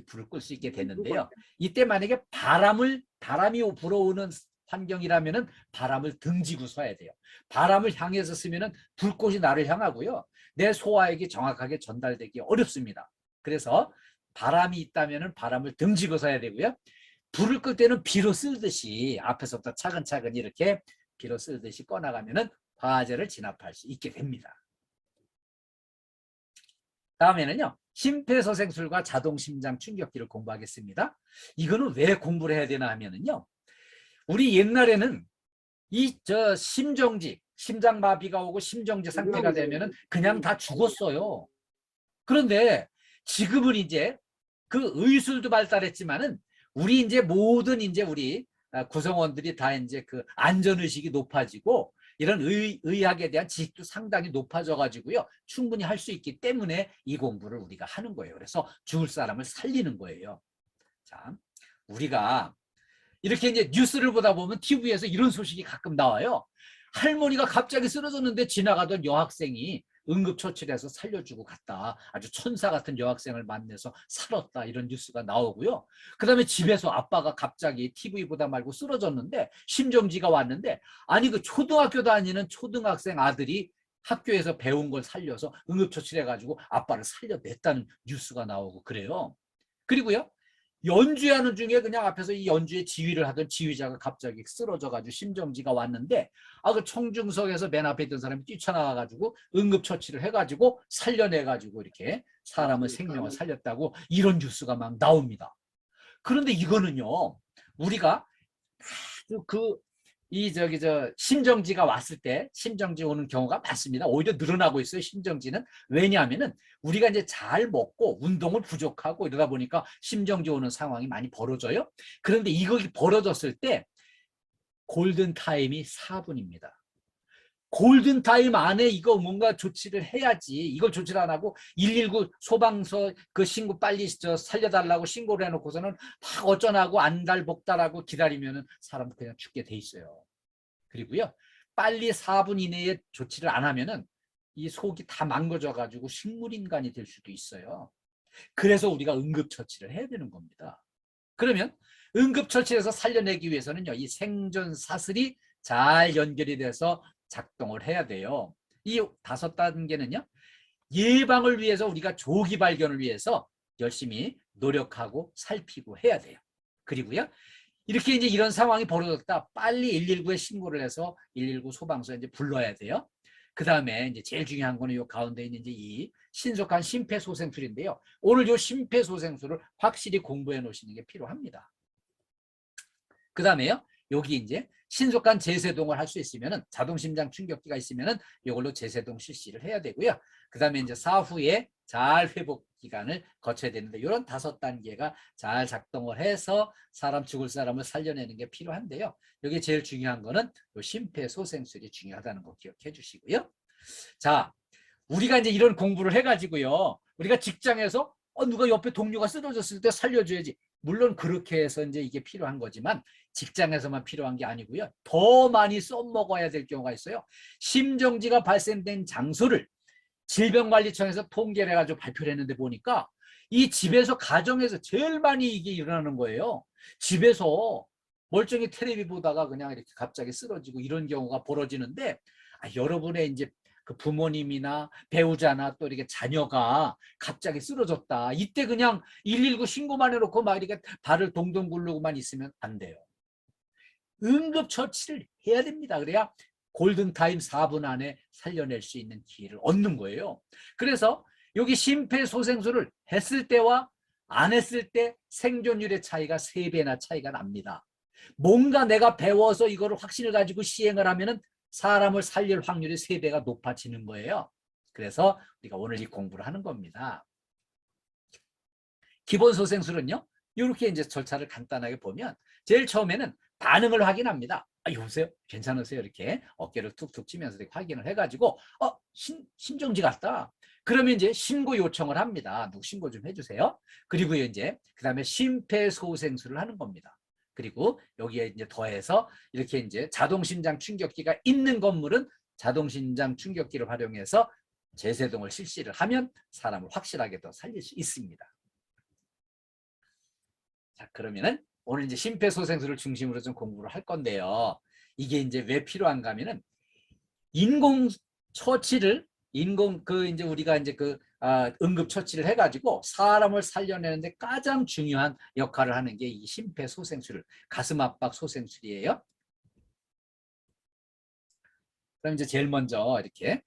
불을 끌 수 있게 되는데요. 이때 만약에 바람이 불어오는 환경이라면은 바람을 등지고 쏴야 돼요. 바람을 향해서 쓰면은 불꽃이 나를 향하고요. 내 소화액이 정확하게 전달되기 어렵습니다. 그래서 바람이 있다면은 바람을 등지고 쏴야 되고요. 불을 끌 때는 비로 쓸듯이 앞에서부터 차근차근 이렇게 비로 쓸듯이 꺼나가면은 화재를 진압할 수 있게 됩니다. 다음에는요. 심폐소생술과 자동심장 충격기를 공부하겠습니다. 이거는 왜 공부를 해야 되나 하면은요. 우리 옛날에는 심정지, 심장마비가 오고 심정지 상태가 되면은 그냥 다 죽었어요. 그런데 지금은 이제 그 의술도 발달했지만은 우리 이제 모든 이제 우리 구성원들이 다 이제 그 안전의식이 높아지고 이런 의학에 대한 지식도 상당히 높아져 가지고요. 충분히 할 수 있기 때문에 이 공부를 우리가 하는 거예요. 그래서 죽을 사람을 살리는 거예요. 자, 우리가 이렇게 이제 뉴스를 보다 보면 TV에서 이런 소식이 가끔 나와요. 할머니가 갑자기 쓰러졌는데 지나가던 여학생이 응급처치해서 살려주고 갔다. 아주 천사 같은 여학생을 만나서 살았다. 이런 뉴스가 나오고요. 그 다음에 집에서 아빠가 갑자기 TV 보다 말고 쓰러졌는데 심정지가 왔는데 아니 그 초등학교 다니는 초등학생 아들이 학교에서 배운 걸 살려서 응급처치를 해가지고 아빠를 살려냈다는 뉴스가 나오고 그래요. 그리고요. 연주하는 중에 그냥 앞에서 이 연주의 지휘를 하던 지휘자가 갑자기 쓰러져가지고 심정지가 왔는데 그 청중석에서 맨 앞에 있던 사람이 뛰쳐나와가지고 응급처치를 해가지고 살려내가지고 이렇게 사람의 생명을 살렸다고 이런 뉴스가 막 나옵니다. 그런데 이거는요 우리가 그 이 심정지가 왔을 때 심정지 오는 경우가 많습니다. 오히려 늘어나고 있어요. 심정지는. 왜냐하면은 우리가 이제 잘 먹고 운동을 부족하고 이러다 보니까 심정지 오는 상황이 많이 벌어져요. 그런데 이거 벌어졌을 때 골든 타임이 4분입니다. 골든 타임 안에 이거 뭔가 조치를 해야지. 이걸 조치를 안 하고 119 소방서 그 신고 빨리 살려달라고 신고를 해놓고서는 막 어쩌나고 안달복달하고 기다리면은 사람 그냥 죽게 돼 있어요. 그리고요, 빨리 4분 이내에 조치를 안 하면은 이 속이 다 망가져 가지고 식물인간이 될 수도 있어요. 그래서 우리가 응급처치를 해야 되는 겁니다. 그러면 응급처치에서 살려내기 위해서는요, 이 생존 사슬이 잘 연결이 돼서 작동을 해야 돼요. 이 5단계는요, 예방을 위해서 우리가 조기 발견을 위해서 열심히 노력하고 살피고 해야 돼요. 그리고요, 이렇게 이제 이런 상황이 벌어졌다. 빨리 119에 신고를 해서 119 소방서에 이제 불러야 돼요. 그 다음에 이제 제일 중요한 거는 이 가운데 있는 이제 이 신속한 심폐소생술인데요. 오늘 이 심폐소생술을 확실히 공부해 놓으시는 게 필요합니다. 그 다음에요, 여기 이제 신속한 제세동을 할 수 있으면은 자동심장 충격기가 있으면은 이걸로 제세동 실시를 해야 되고요. 그 다음에 이제 사후에 잘 회복 기간을 거쳐야 되는데 이런 5단계가 잘 작동을 해서 죽을 사람을 살려내는 게 필요한데요. 여기 제일 중요한 거는 심폐소생술이 중요하다는 거 기억해 주시고요. 자, 우리가 이제 이런 공부를 해가지고요, 우리가 직장에서 누가 옆에 동료가 쓰러졌을 때 살려줘야지. 물론 그렇게 해서 이제 이게 필요한 거지만 직장에서만 필요한 게 아니고요. 더 많이 써먹어야 될 경우가 있어요. 심정지가 발생된 장소를 질병관리청에서 통계를 해가지고 발표를 했는데 보니까 이 집에서 가정에서 제일 많이 이게 일어나는 거예요. 집에서 멀쩡히 텔레비 보다가 그냥 이렇게 갑자기 쓰러지고 이런 경우가 벌어지는데, 여러분의 이제 그 부모님이나 배우자나 또 이렇게 자녀가 갑자기 쓰러졌다. 이때 그냥 119 신고만 해놓고 막 이렇게 발을 동동 구르고만 있으면 안 돼요. 응급처치를 해야 됩니다. 그래야 골든타임 4분 안에 살려낼 수 있는 기회를 얻는 거예요. 그래서 여기 심폐소생술을 했을 때와 안 했을 때 생존율의 차이가 3배나 차이가 납니다. 뭔가 내가 배워서 이거를 확신을 가지고 시행을 하면은 사람을 살릴 확률이 3배가 높아지는 거예요. 그래서 우리가 오늘 이 공부를 하는 겁니다. 기본소생술은요, 이렇게 이제 절차를 간단하게 보면 제일 처음에는 반응을 확인합니다. 여보세요? 괜찮으세요? 이렇게 어깨를 툭툭 치면서 이렇게 확인을 해가지고 심정지 같다. 그러면 이제 신고 요청을 합니다. 누구 신고 좀 해주세요. 그리고 이제 그 다음에 심폐소생술을 하는 겁니다. 그리고 여기에 이제 더해서 이렇게 이제 자동심장 충격기가 있는 건물은 자동심장 충격기를 활용해서 제세동을 실시를 하면 사람을 확실하게 더 살릴 수 있습니다. 자, 그러면은 오늘 이제 심폐소생술을 중심으로 좀 공부를 할 건데요. 이게 이제 왜 필요한가 하면은 인공 처치를 이제 우리가 이제 응급 처치를 해가지고 사람을 살려내는데 가장 중요한 역할을 하는 게 이 심폐소생술, 가슴 압박 소생술이에요. 그럼 이제 제일 먼저 이렇게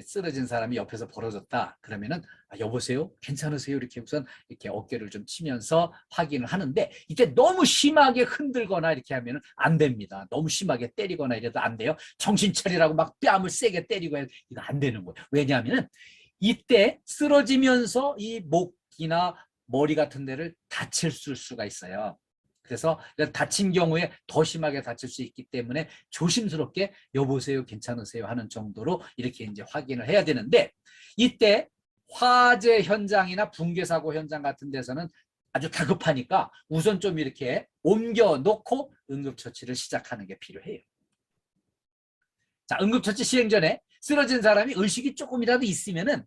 쓰러진 사람이 옆에서 벌어졌다. 그러면은 여보세요? 괜찮으세요? 이렇게 우선 이렇게 어깨를 좀 치면서 확인을 하는데, 이게 너무 심하게 흔들거나 이렇게 하면은 안 됩니다. 너무 심하게 때리거나 이래도 안 돼요. 정신 차리라고 막 뺨을 세게 때리고 해도 이거 안 되는 거예요. 왜냐하면은 이때 쓰러지면서 이 목이나 머리 같은 데를 다칠 수가 있어요. 그래서 다친 경우에 더 심하게 다칠 수 있기 때문에 조심스럽게 여보세요, 괜찮으세요 하는 정도로 이렇게 이제 확인을 해야 되는데, 이때 화재 현장이나 붕괴 사고 현장 같은 데서는 아주 다급하니까 우선 좀 이렇게 옮겨 놓고 응급처치를 시작하는 게 필요해요. 자, 응급처치 시행 전에 쓰러진 사람이 의식이 조금이라도 있으면은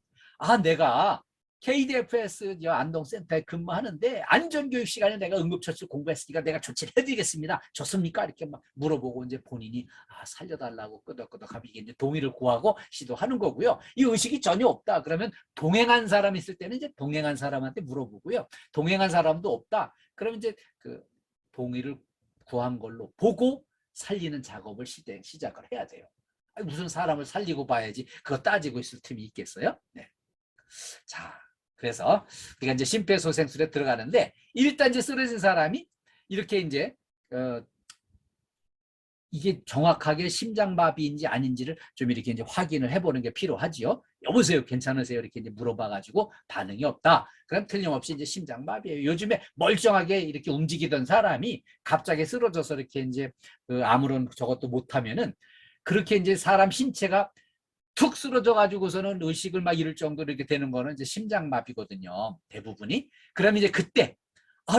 내가 KDFS 안동센터에 근무하는데 안전교육 시간에 내가 응급처치 공부했으니까 내가 조치를 해드리겠습니다. 좋습니까? 이렇게 막 물어보고 이제 본인이 살려달라고 끄덕끄덕하면 이게 이제 동의를 구하고 시도하는 거고요. 이 의식이 전혀 없다. 그러면 동행한 사람 있을 때는 이제 동행한 사람한테 물어보고요. 동행한 사람도 없다. 그러면 이제 그 동의를 구한 걸로 보고 살리는 작업을 시작을 해야 돼요. 무슨 사람을 살리고 봐야지 그거 따지고 있을 틈이 있겠어요? 네. 자, 그래서 우리가 이제 심폐소생술에 들어가는데, 일단 이제 쓰러진 사람이 이렇게 이제 이게 정확하게 심장마비인지 아닌지를 좀 이렇게 이제 확인을 해보는 게 필요하지요. 여보세요, 괜찮으세요? 이렇게 이제 물어봐가지고 반응이 없다. 그럼 틀림없이 이제 심장마비예요. 요즘에 멀쩡하게 이렇게 움직이던 사람이 갑자기 쓰러져서 이렇게 이제 아무런 저것도 못하면은 그렇게 이제 사람 신체가 툭 쓰러져 가지고서는 의식을 막 잃을 정도로 이렇게 되는 거는 이제 심장마비거든요. 대부분이. 그럼 이제 그때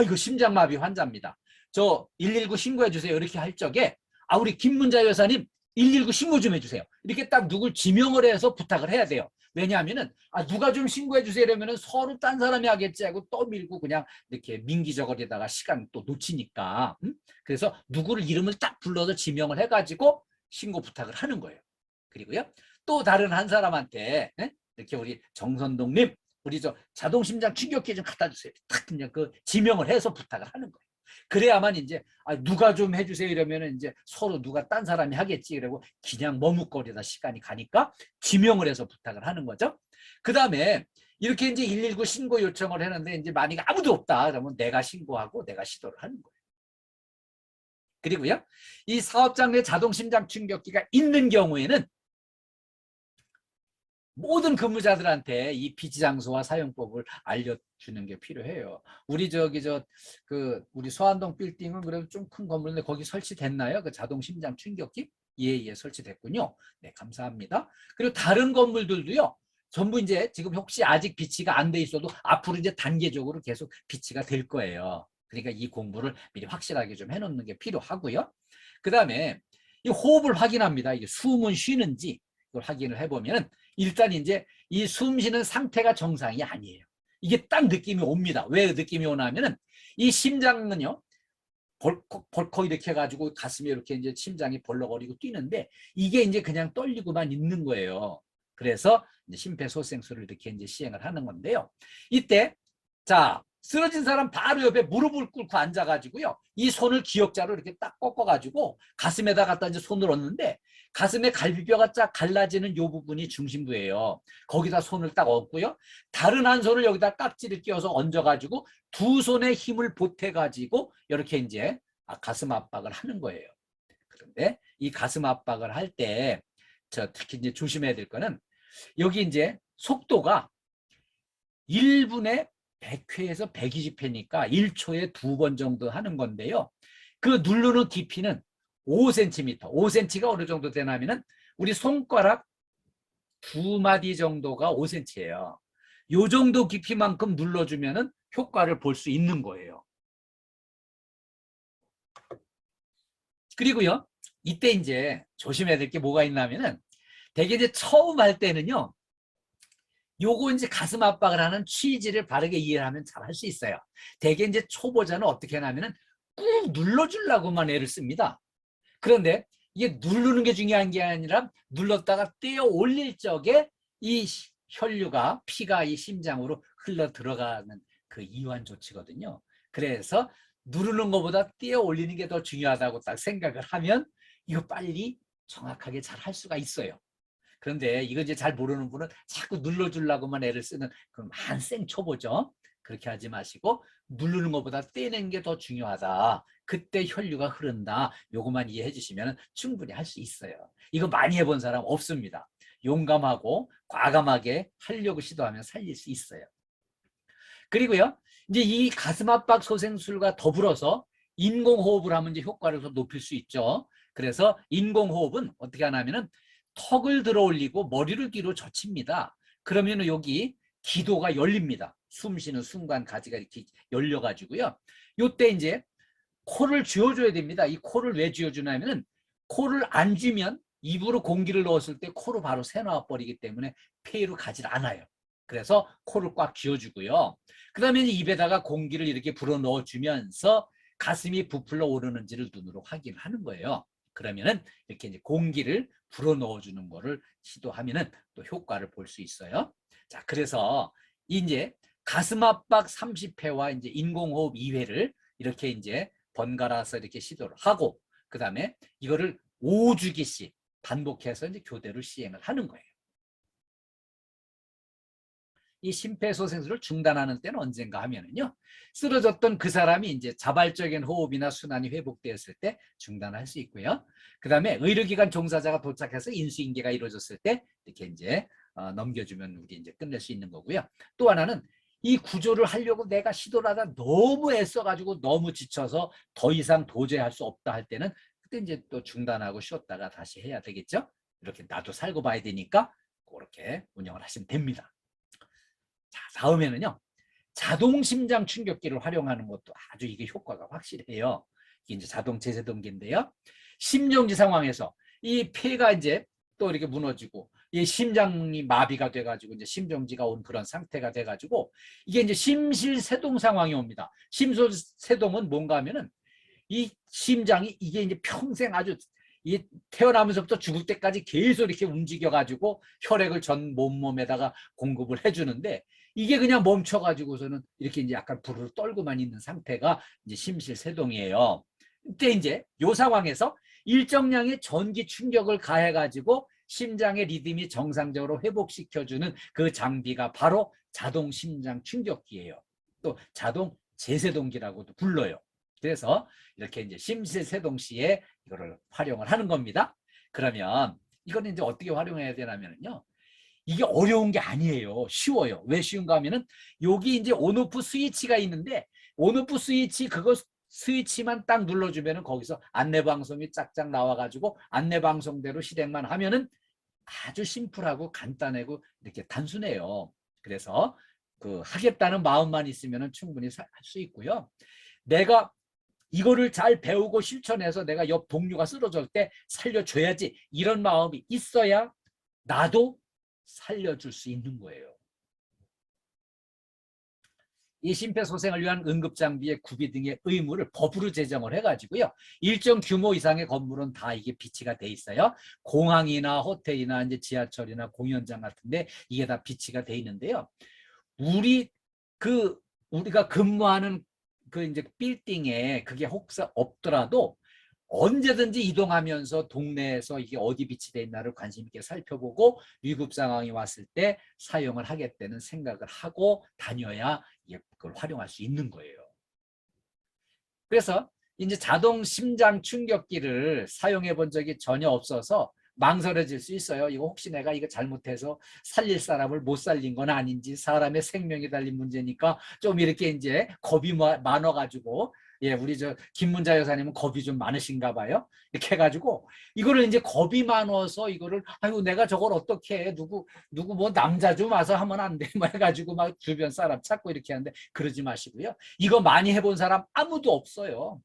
이거 심장마비 환자입니다. 저 119 신고해 주세요. 이렇게 할 적에 우리 김문자 여사님 119 신고 좀 해주세요. 이렇게 딱 누굴 지명을 해서 부탁을 해야 돼요. 왜냐하면은 누가 좀 신고해 주세요 이러면은 서로 딴 사람이 하겠지 하고 떠밀고 그냥 이렇게 민기저거리다가 시간 또 놓치니까. 그래서 누구를 이름을 딱 불러서 지명을 해가지고 신고 부탁을 하는 거예요. 그리고요 또 다른 한 사람한테 이렇게 우리 정선동님 우리 저 자동심장 충격기 좀 갖다 주세요. 딱 그냥 그 지명을 해서 부탁을 하는 거예요. 그래야만 이제 누가 좀 해주세요 이러면은 이제 서로 누가 딴 사람이 하겠지 이러고 그냥 머뭇거리다 시간이 가니까 지명을 해서 부탁을 하는 거죠. 그 다음에 이렇게 이제 119 신고 요청을 했는데 이제 만약에 아무도 없다 그러면 내가 신고하고 내가 시도를 하는 거예요. 그리고요 이 사업장 내 자동심장 충격기가 있는 경우에는 모든 근무자들한테 이 비치 장소와 사용법을 알려주는 게 필요해요. 우리 우리 서안동 빌딩은 그래도 좀 큰 건물인데 거기 설치됐나요? 그 자동 심장 충격기? 예, 설치됐군요. 네, 감사합니다. 그리고 다른 건물들도요. 전부 이제 지금 혹시 아직 비치가 안 돼 있어도 앞으로 이제 단계적으로 계속 비치가 될 거예요. 그러니까 이 공부를 미리 확실하게 좀 해놓는 게 필요하고요. 그 다음에 이 호흡을 확인합니다. 이게 숨은 쉬는지 그걸 확인을 해보면 일단 이제 이 숨 쉬는 상태가 정상이 아니에요. 이게 딱 느낌이 옵니다. 왜 느낌이 오냐면은 이 심장은요 벌컥 이렇게 해가지고 가슴에 이렇게 이제 심장이 벌렁거리고 뛰는데 이게 이제 그냥 떨리고만 있는 거예요. 그래서 이제 심폐소생술을 이렇게 이제 시행을 하는 건데요. 이때 자 쓰러진 사람 바로 옆에 무릎을 꿇고 앉아가지고요. 이 손을 기역자로 이렇게 딱 꺾어가지고 가슴에다 갖다 이제 손을 얹는데 가슴에 갈비뼈가 쫙 갈라지는 이 부분이 중심부예요. 거기다 손을 딱 얹고요. 다른 한 손을 여기다 깍지를 끼워서 얹어가지고 두 손에 힘을 보태가지고 이렇게 이제 가슴 압박을 하는 거예요. 그런데 이 가슴 압박을 할 때 특히 이제 조심해야 될 거는 여기 이제 속도가 1분에 100회에서 120회니까 1초에 2번 정도 하는 건데요. 그 누르는 깊이는 5cm, 5cm가 어느 정도 되냐면은 우리 손가락 2마디 정도가 5cm예요. 요 정도 깊이만큼 눌러주면은 효과를 볼 수 있는 거예요. 그리고요, 이때 이제 조심해야 될 게 뭐가 있냐면은 되게 이제 처음 할 때는요, 요거 이제 가슴 압박을 하는 취지를 바르게 이해하면 잘 할 수 있어요. 되게 이제 초보자는 어떻게 하냐면은 꾹 눌러주려고만 애를 씁니다. 그런데 이게 누르는 게 중요한 게 아니라 눌렀다가 떼어 올릴 적에 이 혈류가 피가 이 심장으로 흘러 들어가는 그 이완 조치거든요. 그래서 누르는 것보다 떼어 올리는 게 더 중요하다고 딱 생각을 하면 이거 빨리 정확하게 잘 할 수가 있어요. 그런데 이거 이제 잘 모르는 분은 자꾸 눌러주려고만 애를 쓰는 그럼 한생 초보죠. 그렇게 하지 마시고 누르는 것보다 떼는 게 더 중요하다. 그때 혈류가 흐른다. 요것만 이해해 주시면 충분히 할 수 있어요. 이거 많이 해본 사람 없습니다. 용감하고 과감하게 하려고 시도하면 살릴 수 있어요. 그리고요. 이제 이 가슴 압박 소생술과 더불어서 인공호흡을 하면 이제 효과를 더 높일 수 있죠. 그래서 인공호흡은 어떻게 하냐면은 턱을 들어 올리고 머리를 뒤로 젖힙니다. 그러면 여기 기도가 열립니다. 숨 쉬는 순간 가지가 이렇게 열려가지고요. 요때 이제 코를 쥐어줘야 됩니다. 이 코를 왜 쥐어주냐면은 코를 안 쥐면 입으로 공기를 넣었을 때 코로 바로 새나와 버리기 때문에 폐로 가질 않아요. 그래서 코를 꽉 쥐어주고요. 그 다음에 입에다가 공기를 이렇게 불어 넣어주면서 가슴이 부풀러 오르는지를 눈으로 확인하는 거예요. 그러면은 이렇게 이제 공기를 불어 넣어주는 거를 시도하면은 또 효과를 볼 수 있어요. 자, 그래서 이제 가슴 압박 30회와 이제 인공호흡 2회를 이렇게 이제 번갈아서 이렇게 시도를 하고 그 다음에 이거를 5주기씩 반복해서 이제 교대로 시행을 하는 거예요. 이 심폐소생술을 중단하는 때는 언젠가 하면은요, 쓰러졌던 그 사람이 이제 자발적인 호흡이나 순환이 회복되었을 때 중단할 수 있고요. 그 다음에 의료기관 종사자가 도착해서 인수인계가 이루어졌을 때 이렇게 이제 넘겨주면 우리 이제 끝낼 수 있는 거고요. 또 하나는 이 구조를 하려고 내가 시도를 하다 너무 애써가지고 너무 지쳐서 더 이상 도저히 할 수 없다 할 때는 그때 이제 또 중단하고 쉬었다가 다시 해야 되겠죠. 이렇게 나도 살고 봐야 되니까 그렇게 운영을 하시면 됩니다. 자, 다음에는요, 자동 심장 충격기를 활용하는 것도 아주 이게 효과가 확실해요. 이게 이제 자동 제세동기인데요. 심정지 상황에서 이 폐가 이제 또 이렇게 무너지고 이 심장이 마비가 돼가지고 이제 심정지가 온 그런 상태가 돼가지고 이게 이제 심실세동 상황이 옵니다. 심실세동은 뭔가 하면은 이 심장이 이게 이제 평생 아주 이 태어나면서부터 죽을 때까지 계속 이렇게 움직여가지고 혈액을 전 몸에다가 공급을 해주는데 이게 그냥 멈춰가지고서는 이렇게 이제 약간 부르르 떨고만 있는 상태가 이제 심실세동이에요. 그때 이제 이 상황에서 일정량의 전기 충격을 가해가지고 심장의 리듬이 정상적으로 회복시켜주는 그 장비가 바로 자동 심장 충격기예요. 또 자동 제세동기라고도 불러요. 그래서 이렇게 이제 심실세동 시에 이거를 활용을 하는 겁니다. 그러면 이거는 이제 어떻게 활용해야 되냐면요. 이게 어려운 게 아니에요. 쉬워요. 왜 쉬운가 하면은 여기 이제 온오프 스위치가 있는데 온오프 스위치 그거 스위치만 딱 눌러주면은 거기서 안내방송이 짝짝 나와가지고 안내방송대로 실행만 하면은 아주 심플하고 간단하고 이렇게 단순해요. 그래서 그 하겠다는 마음만 있으면은 충분히 할 수 있고요. 내가 이거를 잘 배우고 실천해서 내가 옆 동료가 쓰러질 때 살려줘야지 이런 마음이 있어야 나도 살려줄 수 있는 거예요. 이 심폐소생을 위한 응급장비의 구비 등의 의무를 법으로 제정을 해가지고요. 일정 규모 이상의 건물은 다 이게 비치가 돼 있어요. 공항이나 호텔이나 이제 지하철이나 공연장 같은데 이게 다 비치가 돼 있는데요. 우리가 근무하는 그 이제 빌딩에 그게 혹시 없더라도 언제든지 이동하면서 동네에서 이게 어디 비치되어 있나를 관심 있게 살펴보고 위급 상황이 왔을 때 사용을 하겠다는 생각을 하고 다녀야 그걸 활용할 수 있는 거예요. 그래서 이제 자동 심장 충격기를 사용해 본 적이 전혀 없어서 망설여질 수 있어요. 이거 혹시 내가 이거 잘못해서 살릴 사람을 못 살린 건 아닌지, 사람의 생명이 달린 문제니까 좀 이렇게 이제 겁이 많아가지고, 예, 우리 저 김문자 여사님은 겁이 좀 많으신가 봐요. 이렇게 해가지고 이거를 이제 겁이 많아서 이거를 아이고 내가 저걸 어떻게 해, 누구 뭐 남자 좀 와서 하면 안 돼, 뭐 해가지고 막 주변 사람 찾고 이렇게 하는데 그러지 마시고요. 이거 많이 해본 사람 아무도 없어요.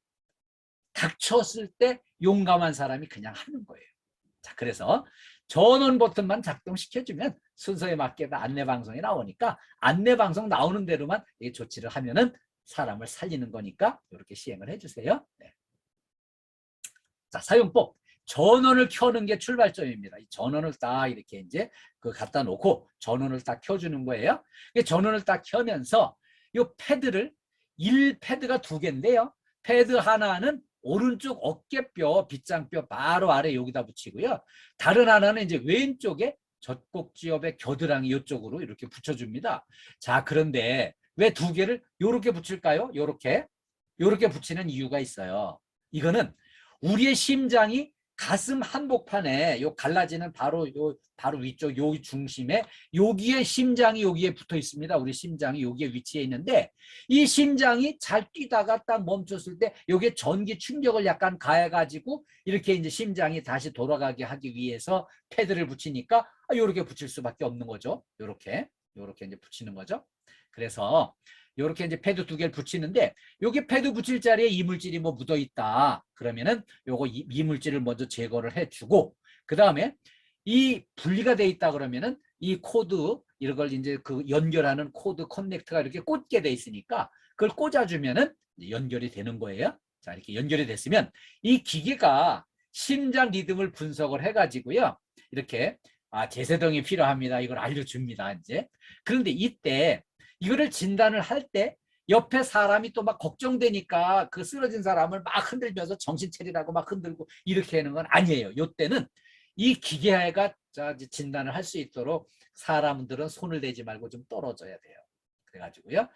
닥쳤을 때 용감한 사람이 그냥 하는 거예요. 자, 그래서 전원 버튼만 작동시켜주면 순서에 맞게 안내방송이 나오니까 안내방송 나오는 대로만 조치를 하면은 사람을 살리는 거니까 이렇게 시행을 해주세요. 네. 자, 사용법. 전원을 켜는 게 출발점입니다. 이 전원을 딱 이렇게 이제 갖다 놓고 전원을 딱 켜주는 거예요. 전원을 딱 켜면서 이 패드를 1패드가 2개인데요. 패드 하나는 오른쪽 어깨뼈, 빗장뼈 바로 아래 여기다 붙이고요. 다른 하나는 이제 왼쪽에 젖꼭지엽의 겨드랑이 이쪽으로 이렇게 붙여줍니다. 자, 그런데 왜 2개를 이렇게 붙일까요? 이렇게 붙이는 이유가 있어요. 이거는 우리의 심장이 가슴 한복판에 요 갈라지는 바로 위쪽 요 중심에 여기에 심장이 여기에 붙어 있습니다. 우리 심장이 여기에 위치해 있는데 이 심장이 잘 뛰다가 딱 멈췄을 때 여기에 전기 충격을 약간 가해가지고 이렇게 이제 심장이 다시 돌아가게 하기 위해서 패드를 붙이니까 이렇게 붙일 수밖에 없는 거죠. 이렇게 이제 붙이는 거죠. 그래서 이렇게 이제 패드 2개를 붙이는데 여기 패드 붙일 자리에 이물질이 뭐 묻어 있다 그러면은 요거 이물질을 먼저 제거를 해주고 그 다음에 이 분리가 돼 있다 그러면은 이 코드 이런 걸 이제 그 연결하는 코드 커넥터가 이렇게 꽂게 돼 있으니까 그걸 꽂아주면은 연결이 되는 거예요. 자, 이렇게 연결이 됐으면 이 기계가 심장 리듬을 분석을 해가지고요 이렇게 제세동이 필요합니다 이걸 알려줍니다. 이제 그런데 이때 이거를 진단을 할 때 옆에 사람이 또 막 걱정되니까 그 쓰러진 사람을 막 흔들면서 정신 차리라고 막 흔들고 이렇게 하는 건 아니에요. 이때는 이 기계가 이제 진단을 할 수 있도록 사람들은 손을 대지 말고 좀 떨어져야 돼요. 그래가지고요.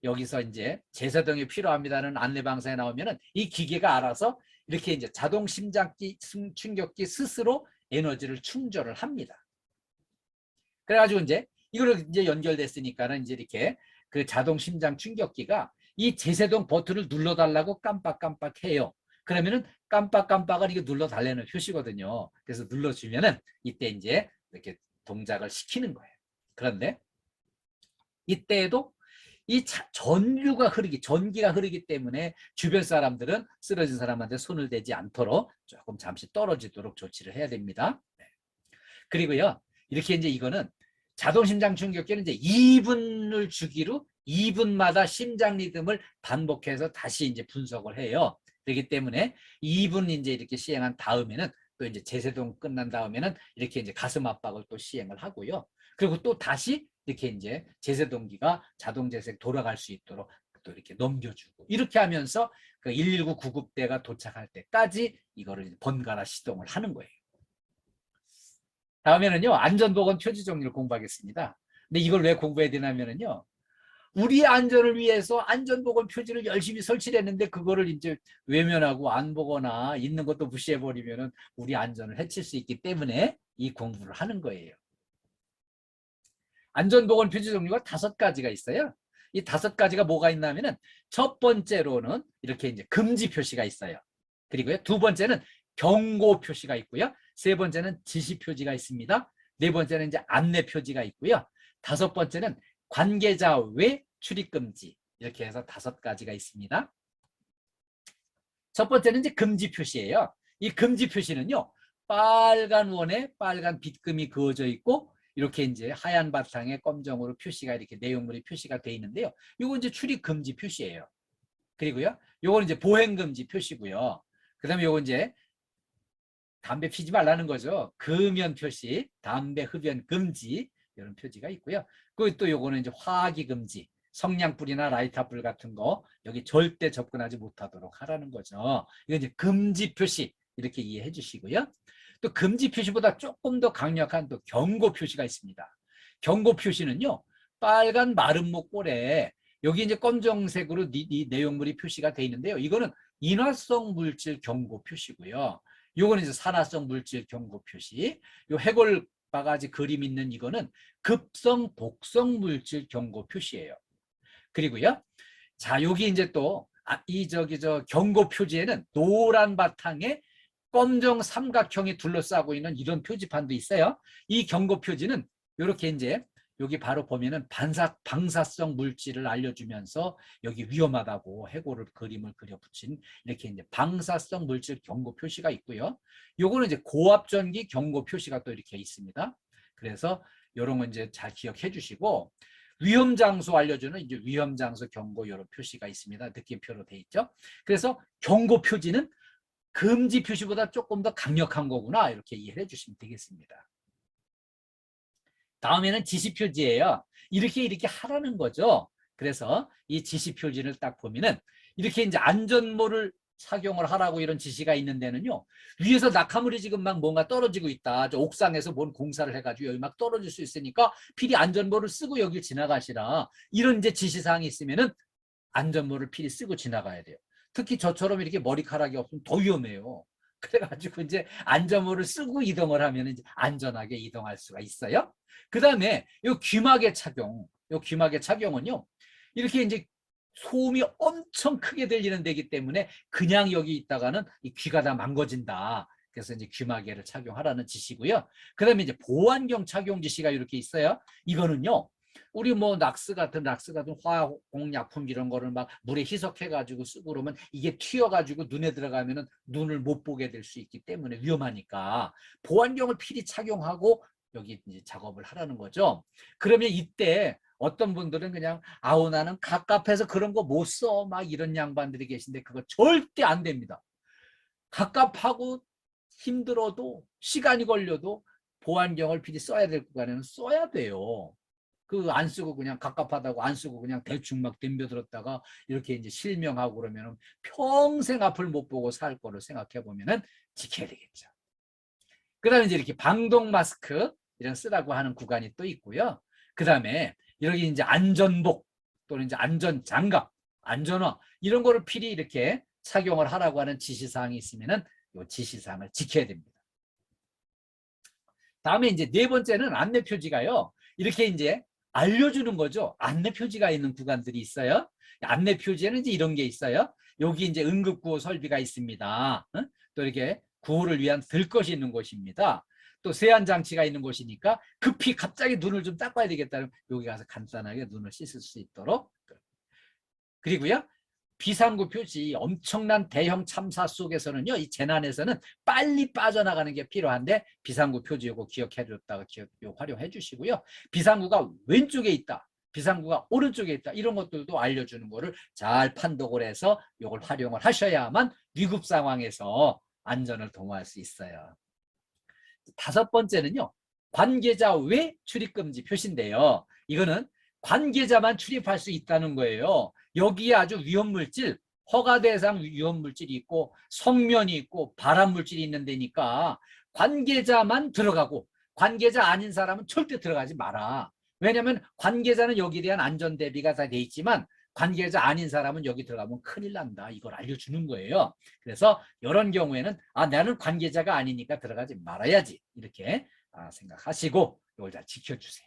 여기서 이제 제세동이 필요합니다는 안내방사에 나오면은 이 기계가 알아서 이렇게 이제 자동 심장기 충격기 스스로 에너지를 충전을 합니다. 그래가지고 이제 이걸 이제 연결됐으니까는 이제 이렇게 그 자동 심장 충격기가 이 제세동 버튼을 눌러달라고 깜빡깜빡해요. 그러면은 깜빡깜빡을 이거 눌러달라는 표시거든요. 그래서 눌러주면은 이때 이제 이렇게 동작을 시키는 거예요. 그런데 이때에도 이 전기가 흐르기 때문에 주변 사람들은 쓰러진 사람한테 손을 대지 않도록 조금 잠시 떨어지도록 조치를 해야 됩니다. 그리고요, 이렇게 이제 이거는 자동심장 충격기는 이제 2분을 주기로 2분마다 심장 리듬을 반복해서 다시 이제 분석을 해요. 그렇기 때문에 2분 이제 이렇게 시행한 다음에는 또 이제 제세동 끝난 다음에는 이렇게 이제 가슴 압박을 또 시행을 하고요. 그리고 또 다시 이렇게 이제 제세동기가 자동 재생 돌아갈 수 있도록 또 이렇게 넘겨주고 이렇게 하면서 그 119 구급대가 도착할 때까지 이거를 번갈아 시동을 하는 거예요. 다음에는요, 안전보건 표지 정리를 공부하겠습니다. 근데 이걸 왜 공부해야 되냐면요, 우리 안전을 위해서 안전보건 표지를 열심히 설치를 했는데 그거를 이제 외면하고 안 보거나 있는 것도 무시해버리면 우리 안전을 해칠 수 있기 때문에 이 공부를 하는 거예요. 안전보건 표지 종류가 5가지가 있어요. 이 5가지가 뭐가 있냐면은 첫 번째로는 이렇게 이제 금지 표시가 있어요. 그리고요, 두 번째는 경고 표시가 있고요. 세 번째는 지시 표지가 있습니다. 네 번째는 이제 안내 표지가 있고요. 5번째는 관계자 외 출입 금지. 이렇게 해서 5가지가 있습니다. 첫 번째는 이제 금지 표시예요. 이 금지 표시는요, 빨간 원에 빨간 빗금이 그어져 있고 이렇게 이제 하얀 바탕에 검정으로 표시가 이렇게 내용물이 표시가 돼 있는데요. 이건 이제 출입 금지 표시예요. 그리고요, 요건 이제 보행 금지 표시고요. 그다음에 요건 이제 담배 피지 말라는 거죠. 금연 표시, 담배 흡연 금지 이런 표지가 있고요. 그리고 또 요거는 이제 화기 금지, 성냥불이나 라이터불 같은 거 여기 절대 접근하지 못하도록 하라는 거죠. 이건 이제 금지 표시 이렇게 이해해 주시고요. 또 금지 표시보다 조금 더 강력한 또 경고 표시가 있습니다. 경고 표시는요, 빨간 마름모 꼴에 여기 이제 검정색으로 이 내용물이 표시가 돼 있는데요. 이거는 인화성 물질 경고 표시고요. 요거는 이제 산화성 물질 경고 표시. 요 해골 바가지 그림 있는 이거는 급성 독성 물질 경고 표시예요. 그리고요, 자, 여기 이제 또 저 경고 표지에는 노란 바탕에 검정 삼각형이 둘러싸고 있는 이런 표지판도 있어요. 이 경고 표지는 이렇게 이제 여기 바로 보면은 방사성 물질을 알려주면서 여기 위험하다고 해골을 그림을 그려 붙인 이렇게 이제 방사성 물질 경고 표시가 있고요. 요거는 이제 고압전기 경고 표시가 또 이렇게 있습니다. 그래서 이런 거 이제 잘 기억해 주시고, 위험 장소 알려주는 이제 위험 장소 경고 이런 표시가 있습니다. 느낌표로 돼 있죠. 그래서 경고 표지는 금지 표시보다 조금 더 강력한 거구나 이렇게 이해해 주시면 되겠습니다. 다음에는 지시 표지예요. 이렇게 하라는 거죠. 그래서 이 지시 표지를 딱 보면은 이렇게 이제 안전모를 착용을 하라고 이런 지시가 있는 데는요, 위에서 낙하물이 지금 막 뭔가 떨어지고 있다. 저 옥상에서 뭔 공사를 해가지고 여기 막 떨어질 수 있으니까 필히 안전모를 쓰고 여기 지나가시라. 이런 이제 지시사항이 있으면은 안전모를 필히 쓰고 지나가야 돼요. 특히 저처럼 이렇게 머리카락이 없으면 더 위험해요. 그래가지고 이제 안전모를 쓰고 이동을 하면 이제 안전하게 이동할 수가 있어요. 그 다음에 요 귀마개 착용은요, 이렇게 이제 소음이 엄청 크게 들리는 데기 때문에 그냥 여기 있다가는 이 귀가 다 망가진다. 그래서 이제 귀마개를 착용하라는 지시고요. 그 다음에 이제 보안경 착용 지시가 이렇게 있어요. 이거는요, 우리 뭐 락스 같은 화공약품 이런 거를 막 물에 희석해 가지고 쓰고 그러면 이게 튀어 가지고 눈에 들어가면은 눈을 못 보게 될 수 있기 때문에 위험하니까 보안경을 필히 착용하고 여기 이제 작업을 하라는 거죠. 그러면 이때 어떤 분들은 그냥 아우 나는 갑갑해서 그런 거 못 써 막 이런 양반들이 계신데 그거 절대 안 됩니다. 갑갑하고 힘들어도 시간이 걸려도 보안경을 필히 써야 될 구간에는 써야 돼요. 그 안 쓰고 그냥 갑갑하다고 안 쓰고 그냥 대충 막 덤벼들었다가 이렇게 이제 실명하고 그러면은 평생 앞을 못 보고 살 거를 생각해 보면은 지켜야 되겠죠. 그다음에 이제 이렇게 방독 마스크 이런 쓰라고 하는 구간이 또 있고요. 그다음에 여기 이제 안전복 또는 이제 안전장갑, 안전화 이런 거를 필히 이렇게 착용을 하라고 하는 지시사항이 있으면은 이 지시사항을 지켜야 됩니다. 다음에 이제 네 번째는 안내 표지가요. 이렇게 이제 알려주는 거죠. 안내 표지가 있는 구간들이 있어요. 안내 표지에는 이제 이런 게 있어요. 여기 이제 응급구호 설비가 있습니다. 또 이렇게 구호를 위한 들것이 있는 곳입니다. 또 세안 장치가 있는 곳이니까 급히 갑자기 눈을 좀 닦아야 되겠다면 여기 가서 간단하게 눈을 씻을 수 있도록. 그리고요. 비상구 표지 엄청난 대형 참사 속에서는요. 이 재난에서는 빨리 빠져나가는 게 필요한데 비상구 표지 요거 기억해줬다가 활용해 주시고요. 비상구가 왼쪽에 있다. 비상구가 오른쪽에 있다. 이런 것들도 알려주는 거를 잘 판독을 해서 이걸 활용을 하셔야만 위급 상황에서 안전을 도모할 수 있어요. 다섯 번째는요. 관계자 외 출입금지 표시인데요. 이거는 관계자만 출입할 수 있다는 거예요. 여기에 아주 위험물질, 허가 대상 위험물질이 있고 성면이 있고 발암물질이 있는 데니까 관계자만 들어가고 관계자 아닌 사람은 절대 들어가지 마라. 왜냐하면 관계자는 여기에 대한 안전 대비가 다 돼 있지만 관계자 아닌 사람은 여기 들어가면 큰일 난다. 이걸 알려주는 거예요. 그래서 이런 경우에는 나는 관계자가 아니니까 들어가지 말아야지. 이렇게 생각하시고 이걸 잘 지켜주세요.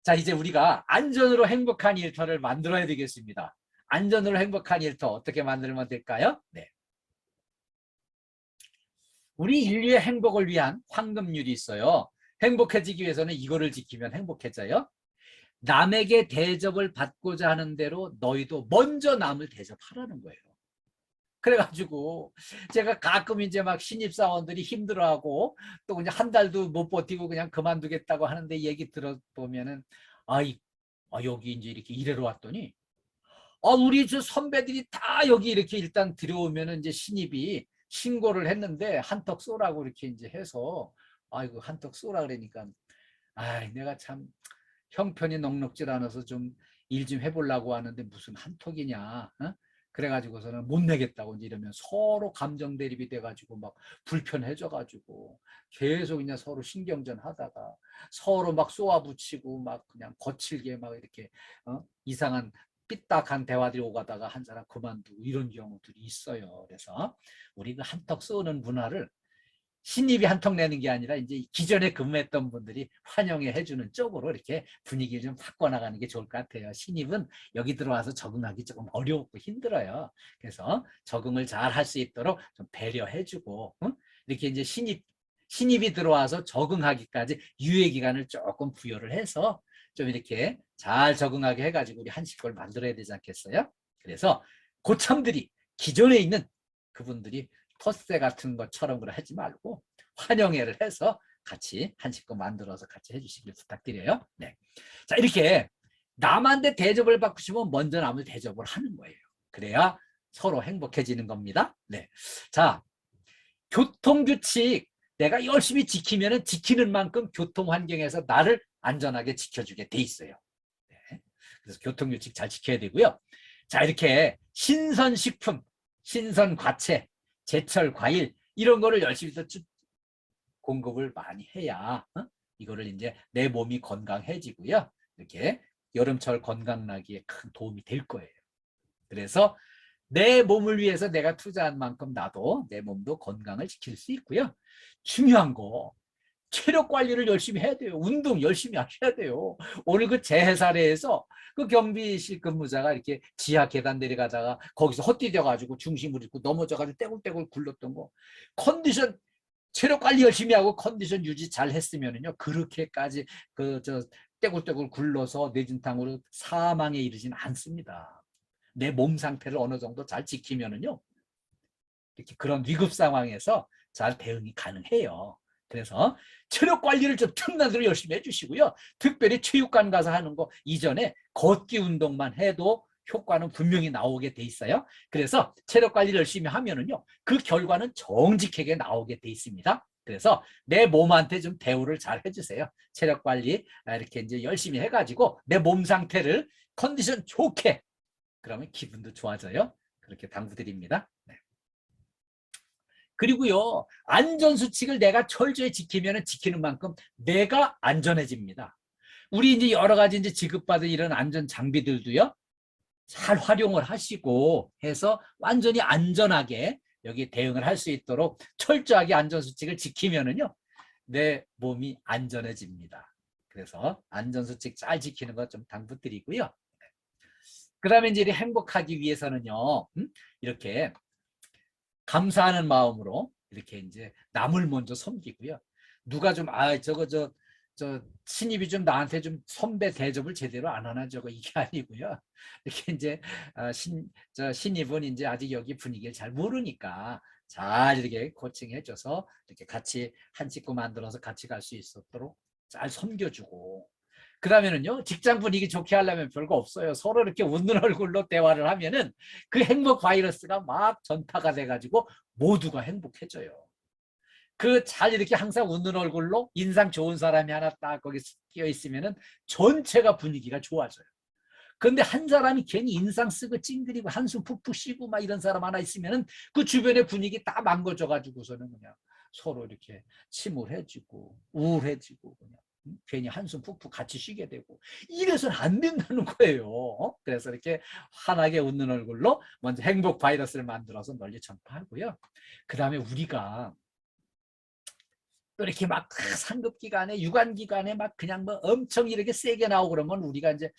자, 이제 우리가 안전으로 행복한 일터를 만들어야 되겠습니다. 안전으로 행복한 일터 어떻게 만들면 될까요? 네. 우리 인류의 행복을 위한 황금률이 있어요. 행복해지기 위해서는 이거를 지키면 행복해져요. 남에게 대접을 받고자 하는 대로 너희도 먼저 남을 대접하라는 거예요. 그래가지고 제가 가끔 이제 막 신입사원들이 힘들어하고 또 그냥 한 달도 못 버티고 그냥 그만두겠다고 하는데 얘기 들어보면은 여기 이제 이렇게 일하러 왔더니 우리 저 선배들이 다 여기 이렇게 일단 들어오면은 이제 신입이 신고를 했는데 한턱 쏘라고 이렇게 이제 해서 이거 한턱 쏘라 그러니까 내가 참 형편이 넉넉질 않아서 좀 일 좀 해보려고 하는데 무슨 한턱이냐. 그래가지고서는 못 내겠다고 이러면 서로 감정 대립이 돼가지고 막 불편해져가지고 계속 그냥 서로 신경전 하다가 서로 막 쏘아붙이고 막 그냥 거칠게 막 이렇게 이상한 삐딱한 대화들이 오가다가 한 사람 그만두고 이런 경우들이 있어요. 그래서 우리 그 한턱 쏘는 문화를 신입이 한턱 내는 게 아니라 이제 기존에 근무했던 분들이 환영해 주는 쪽으로 이렇게 분위기를 좀 바꿔나가는 게 좋을 것 같아요. 신입은 여기 들어와서 적응하기 조금 어렵고 힘들어요. 그래서 적응을 잘 할 수 있도록 좀 배려해 주고 이렇게 이제 신입이 들어와서 적응하기까지 유예 기간을 조금 부여를 해서 좀 이렇게 잘 적응하게 해가지고 우리 한식을 만들어야 되지 않겠어요? 그래서 고참들이 기존에 있는 그분들이 텃세 같은 것처럼 그래 하지 말고 환영회를 해서 같이 한식도 만들어서 같이 해주시길 부탁드려요. 네. 자, 이렇게 남한테 대접을 받고 싶으면 먼저 남을 대접을 하는 거예요. 그래야 서로 행복해지는 겁니다. 네. 자, 교통규칙 내가 열심히 지키면 지키는 만큼 교통 환경에서 나를 안전하게 지켜주게 돼 있어요. 네. 그래서 교통규칙 잘 지켜야 되고요. 자, 이렇게 신선식품, 신선과채, 제철 과일 이런 거를 열심히 또 공급을 많이 해야 이거를 이제 내 몸이 건강해지고요. 이렇게 여름철 건강나기에 큰 도움이 될 거예요. 그래서 내 몸을 위해서 내가 투자한 만큼 나도 내 몸도 건강을 지킬 수 있고요. 중요한 거 체력 관리를 열심히 해야 돼요. 운동 열심히 하셔야 돼요. 오늘 그 제 회사에서 그 경비실 근무자가 이렇게 지하 계단 내려가다가 거기서 헛디뎌가지고 중심을 잃고 넘어져가지고 떼굴떼굴 굴렀던 거. 컨디션 체력 관리 열심히 하고 컨디션 유지 잘 했으면은요. 그렇게까지 떼굴떼굴 굴러서 뇌진탕으로 사망에 이르지는 않습니다. 내 몸 상태를 어느 정도 잘 지키면은요. 이렇게 그런 위급 상황에서 잘 대응이 가능해요. 그래서 체력 관리를 좀 틈난 대로 열심히 해주시고요. 특별히 체육관 가서 하는 거 이전에 걷기 운동만 해도 효과는 분명히 나오게 돼 있어요. 그래서 체력 관리를 열심히 하면은요, 그 결과는 정직하게 나오게 돼 있습니다. 그래서 내 몸한테 좀 대우를 잘 해주세요. 체력 관리 이렇게 이제 열심히 해가지고 내 몸 상태를 컨디션 좋게 그러면 기분도 좋아져요. 그렇게 당부드립니다. 네. 그리고요, 안전수칙을 내가 철저히 지키면 지키는 만큼 내가 안전해집니다. 우리 이제 여러 가지 이제 지급받은 이런 안전 장비들도요, 잘 활용을 하시고 해서 완전히 안전하게 여기 대응을 할 수 있도록 철저하게 안전수칙을 지키면은요, 내 몸이 안전해집니다. 그래서 안전수칙 잘 지키는 것 좀 당부드리고요. 그 다음에 이제 행복하기 위해서는요, 이렇게 감사하는 마음으로 이렇게 이제 남을 먼저 섬기고요. 누가 좀, 저 신입이 좀 나한테 좀 선배 대접을 제대로 안 하나 저거 이게 아니고요. 이렇게 이제 신입은 이제 아직 여기 분위기를 잘 모르니까 잘 이렇게 코칭해줘서 이렇게 같이 한 식구 만들어서 같이 갈 수 있도록 잘 섬겨주고, 그 다음에는요, 직장 분위기 좋게 하려면 별거 없어요. 서로 이렇게 웃는 얼굴로 대화를 하면은 그 행복 바이러스가 막 전파가 돼가지고 모두가 행복해져요. 그 잘 이렇게 항상 웃는 얼굴로 인상 좋은 사람이 하나 딱 거기 끼어 있으면은 전체가 분위기가 좋아져요. 근데 한 사람이 괜히 인상 쓰고 찡그리고 한숨 푹푹 쉬고 막 이런 사람 하나 있으면은 그 주변의 분위기 다 망가져가지고서는 그냥 서로 이렇게 침울해지고 우울해지고 그냥 괜히 한숨 푹푹 같이 쉬게 되고 이래서는 안 된다는 거예요. 그래서 이렇게 환하게 웃는 얼굴로 먼저 행복 바이러스를 만들어서 널리 전파하고요. 그 다음에 우리가 또 이렇게 막 상급 기간에 유관 기간에 막 그냥 뭐 엄청 이렇게 세게 나오고 그러면 우리가 이제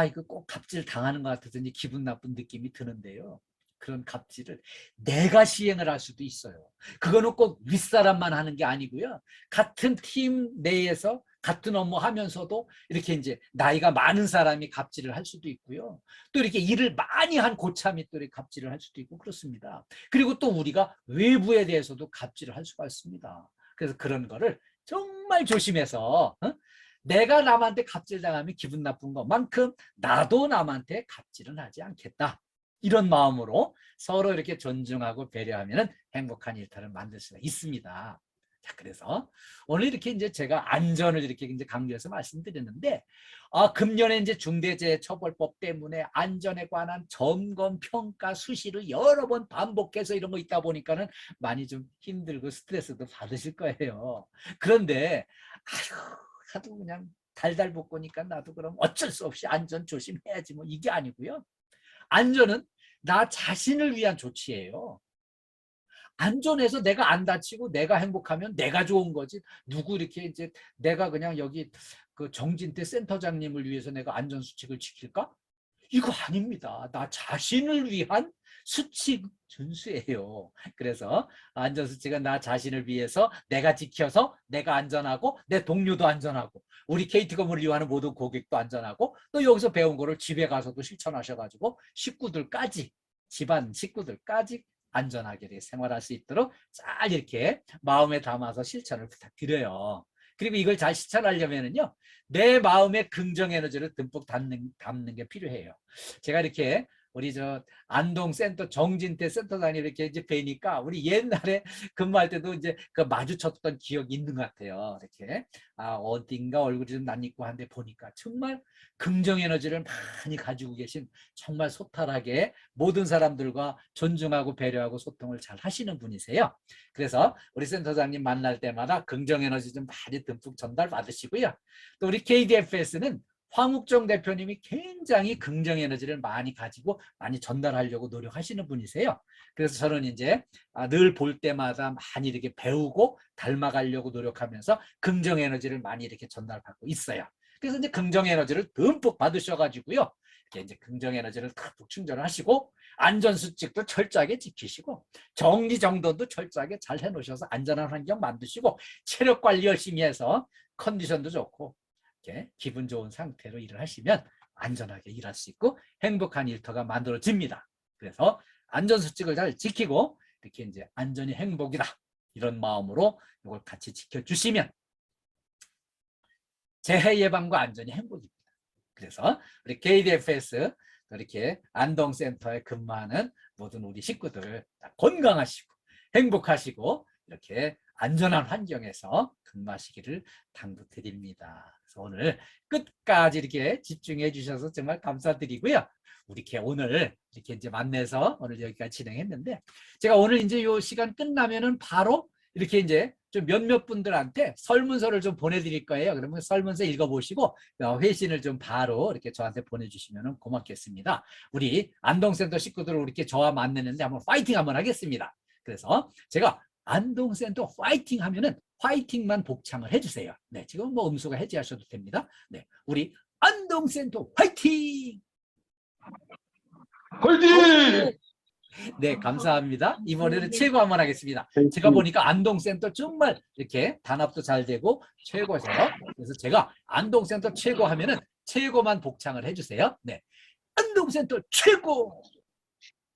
이거 꼭 갑질 당하는 것 같아서 이제 기분 나쁜 느낌이 드는데요. 그런 갑질을 내가 시행을 할 수도 있어요. 그거는 꼭 윗사람만 하는 게 아니고요. 같은 팀 내에서 같은 업무 하면서도 이렇게 이제 나이가 많은 사람이 갑질을 할 수도 있고요. 또 이렇게 일을 많이 한 고참이 또 이렇게 갑질을 할 수도 있고 그렇습니다. 그리고 또 우리가 외부에 대해서도 갑질을 할 수가 있습니다. 그래서 그런 거를 정말 조심해서 내가 남한테 갑질당하면 기분 나쁜 것만큼 나도 남한테 갑질은 하지 않겠다. 이런 마음으로 서로 이렇게 존중하고 배려하면 행복한 일터를 만들 수가 있습니다. 자, 그래서 오늘 이렇게 이제 제가 안전을 이렇게 이제 강조해서 말씀드렸는데, 금년에 이제 중대재해처벌법 때문에 안전에 관한 점검, 평가, 수시를 여러 번 반복해서 이런 거 있다 보니까는 많이 좀 힘들고 스트레스도 받으실 거예요. 그런데 하도 그냥 달달 볶으니까 나도 그럼 어쩔 수 없이 안전 조심해야지 뭐 이게 아니고요. 안전은 나 자신을 위한 조치예요. 안전해서 내가 안 다치고 내가 행복하면 내가 좋은 거지. 누구 이렇게 이제 내가 그냥 여기 그 정진태 센터장님을 위해서 내가 안전수칙을 지킬까? 이거 아닙니다. 나 자신을 위한 수칙 준수예요. 그래서 안전수칙은 나 자신을 위해서 내가 지켜서 내가 안전하고 내 동료도 안전하고 우리 KT건물을 이용하는 모든 고객도 안전하고 또 여기서 배운 거를 집에 가서도 실천하셔가지고 식구들까지 집안 식구들까지 안전하게 생활할 수 있도록 잘 이렇게 마음에 담아서 실천을 부탁드려요. 그리고 이걸 잘 실천하려면요, 내 마음에 긍정 에너지를 듬뿍 담는 게 필요해요. 제가 이렇게 우리 저 안동센터 정진태 센터장님 이렇게 이제 뵈니까 우리 옛날에 근무할 때도 이제 그 마주쳤던 기억이 있는 것 같아요. 이렇게 어딘가 얼굴이 좀 낯익고 한데 보니까 정말 긍정 에너지를 많이 가지고 계신 정말 소탈하게 모든 사람들과 존중하고 배려하고 소통을 잘 하시는 분이세요. 그래서 우리 센터장님 만날 때마다 긍정 에너지 좀 많이 듬뿍 전달 받으시고요. 또 우리 KDFS는 황욱정 대표님이 굉장히 긍정 에너지를 많이 가지고 많이 전달하려고 노력하시는 분이세요. 그래서 저는 이제 늘 볼 때마다 많이 이렇게 배우고 닮아가려고 노력하면서 긍정 에너지를 많이 이렇게 전달받고 있어요. 그래서 이제 긍정 에너지를 듬뿍 받으셔가지고요. 이렇게 이제 긍정 에너지를 듬뿍 충전하시고 안전수칙도 철저하게 지키시고 정리정돈도 철저하게 잘 해놓으셔서 안전한 환경 만드시고 체력 관리 열심히 해서 컨디션도 좋고 이렇게 기분 좋은 상태로 일을 하시면 안전하게 일할 수 있고 행복한 일터가 만들어집니다. 그래서 안전수칙을 잘 지키고 이렇게 이제 안전이 행복이다 이런 마음으로 이걸 같이 지켜주시면 재해 예방과 안전이 행복입니다. 그래서 우리 KDFS 이렇게 안동센터에 근무하는 모든 우리 식구들 건강하시고 행복하시고 이렇게 안전한 환경에서 근무하시기를 당부드립니다. 그래서 오늘 끝까지 이렇게 집중해 주셔서 정말 감사드리고요. 이렇게 오늘 이렇게 이제 만나서 오늘 여기까지 진행했는데 제가 오늘 이제 요 시간 끝나면은 바로 이렇게 이제 좀 몇몇 분들한테 설문서를 좀 보내드릴 거예요. 그러면 설문서 읽어보시고 회신을 좀 바로 이렇게 저한테 보내주시면 고맙겠습니다. 우리 안동센터 식구들 이렇게 저와 만나는데 한번 파이팅 한번 하겠습니다. 그래서 제가 안동센터 파이팅 하면은 파이팅만 복창을 해주세요. 네, 지금 뭐 음수가 해제하셔도 됩니다. 네, 우리 안동센터 파이팅! 화이팅! 네, 감사합니다. 이번에는 최고 한번 하겠습니다. 제가 보니까 안동센터 정말 이렇게 단합도 잘 되고 최고세요. 그래서 제가 안동센터 최고 하면은 최고만 복창을 해주세요. 네, 안동센터 최고!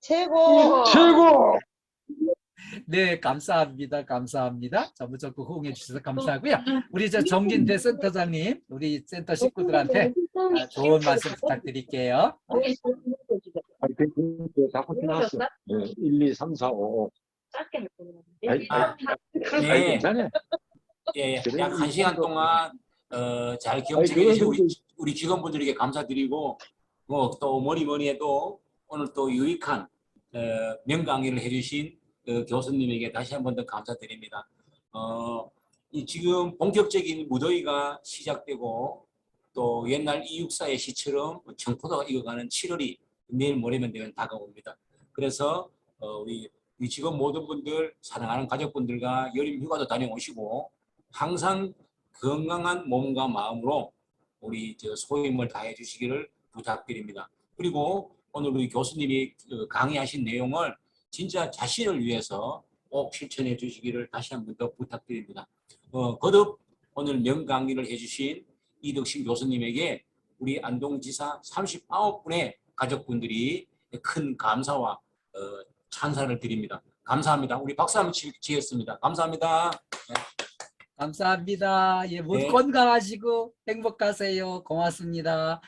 최고. 최고! 네, 감사합니다. 감사합니다. 전부 적극 호응해 주셔서 감사하고요. 우리 저 정진태 센터장님, 우리 센터 식구들한테 좋은 말씀 부탁드릴게요. 화이팅! 자꾸 지나왔어. 네, 1, 2, 3, 4, 5. 예, 괜찮아. 예, 약 1시간 동안 잘 경청해 주신 우리 직원분들에게 감사드리고 또 뭐니 해도 오늘 또 유익한 명강의를 해주신 교수님에게 다시 한 번 더 감사드립니다. 이 지금 본격적인 무더위가 시작되고 또 옛날 이육사의 시처럼 청포도가 익어가는 7월이 내일 모레면 되면 다가옵니다. 그래서 우리 직원 모든 분들 사랑하는 가족분들과 여름 휴가도 다녀오시고 항상 건강한 몸과 마음으로 우리 소임을 다해 주시기를 부탁드립니다. 그리고 오늘 우리 교수님이 강의하신 내용을 진짜 자신을 위해서 꼭 실천해 주시기를 다시 한 번 더 부탁드립니다. 거듭 오늘 명강의를 해주신 이덕신 교수님에게 우리 안동지사 39분의 가족분들이 큰 감사와 찬사를 드립니다. 감사합니다. 우리 박수 한번 치겠습니다. 감사합니다. 감사합니다. 예, 모두 네. 건강하시고 행복하세요. 고맙습니다.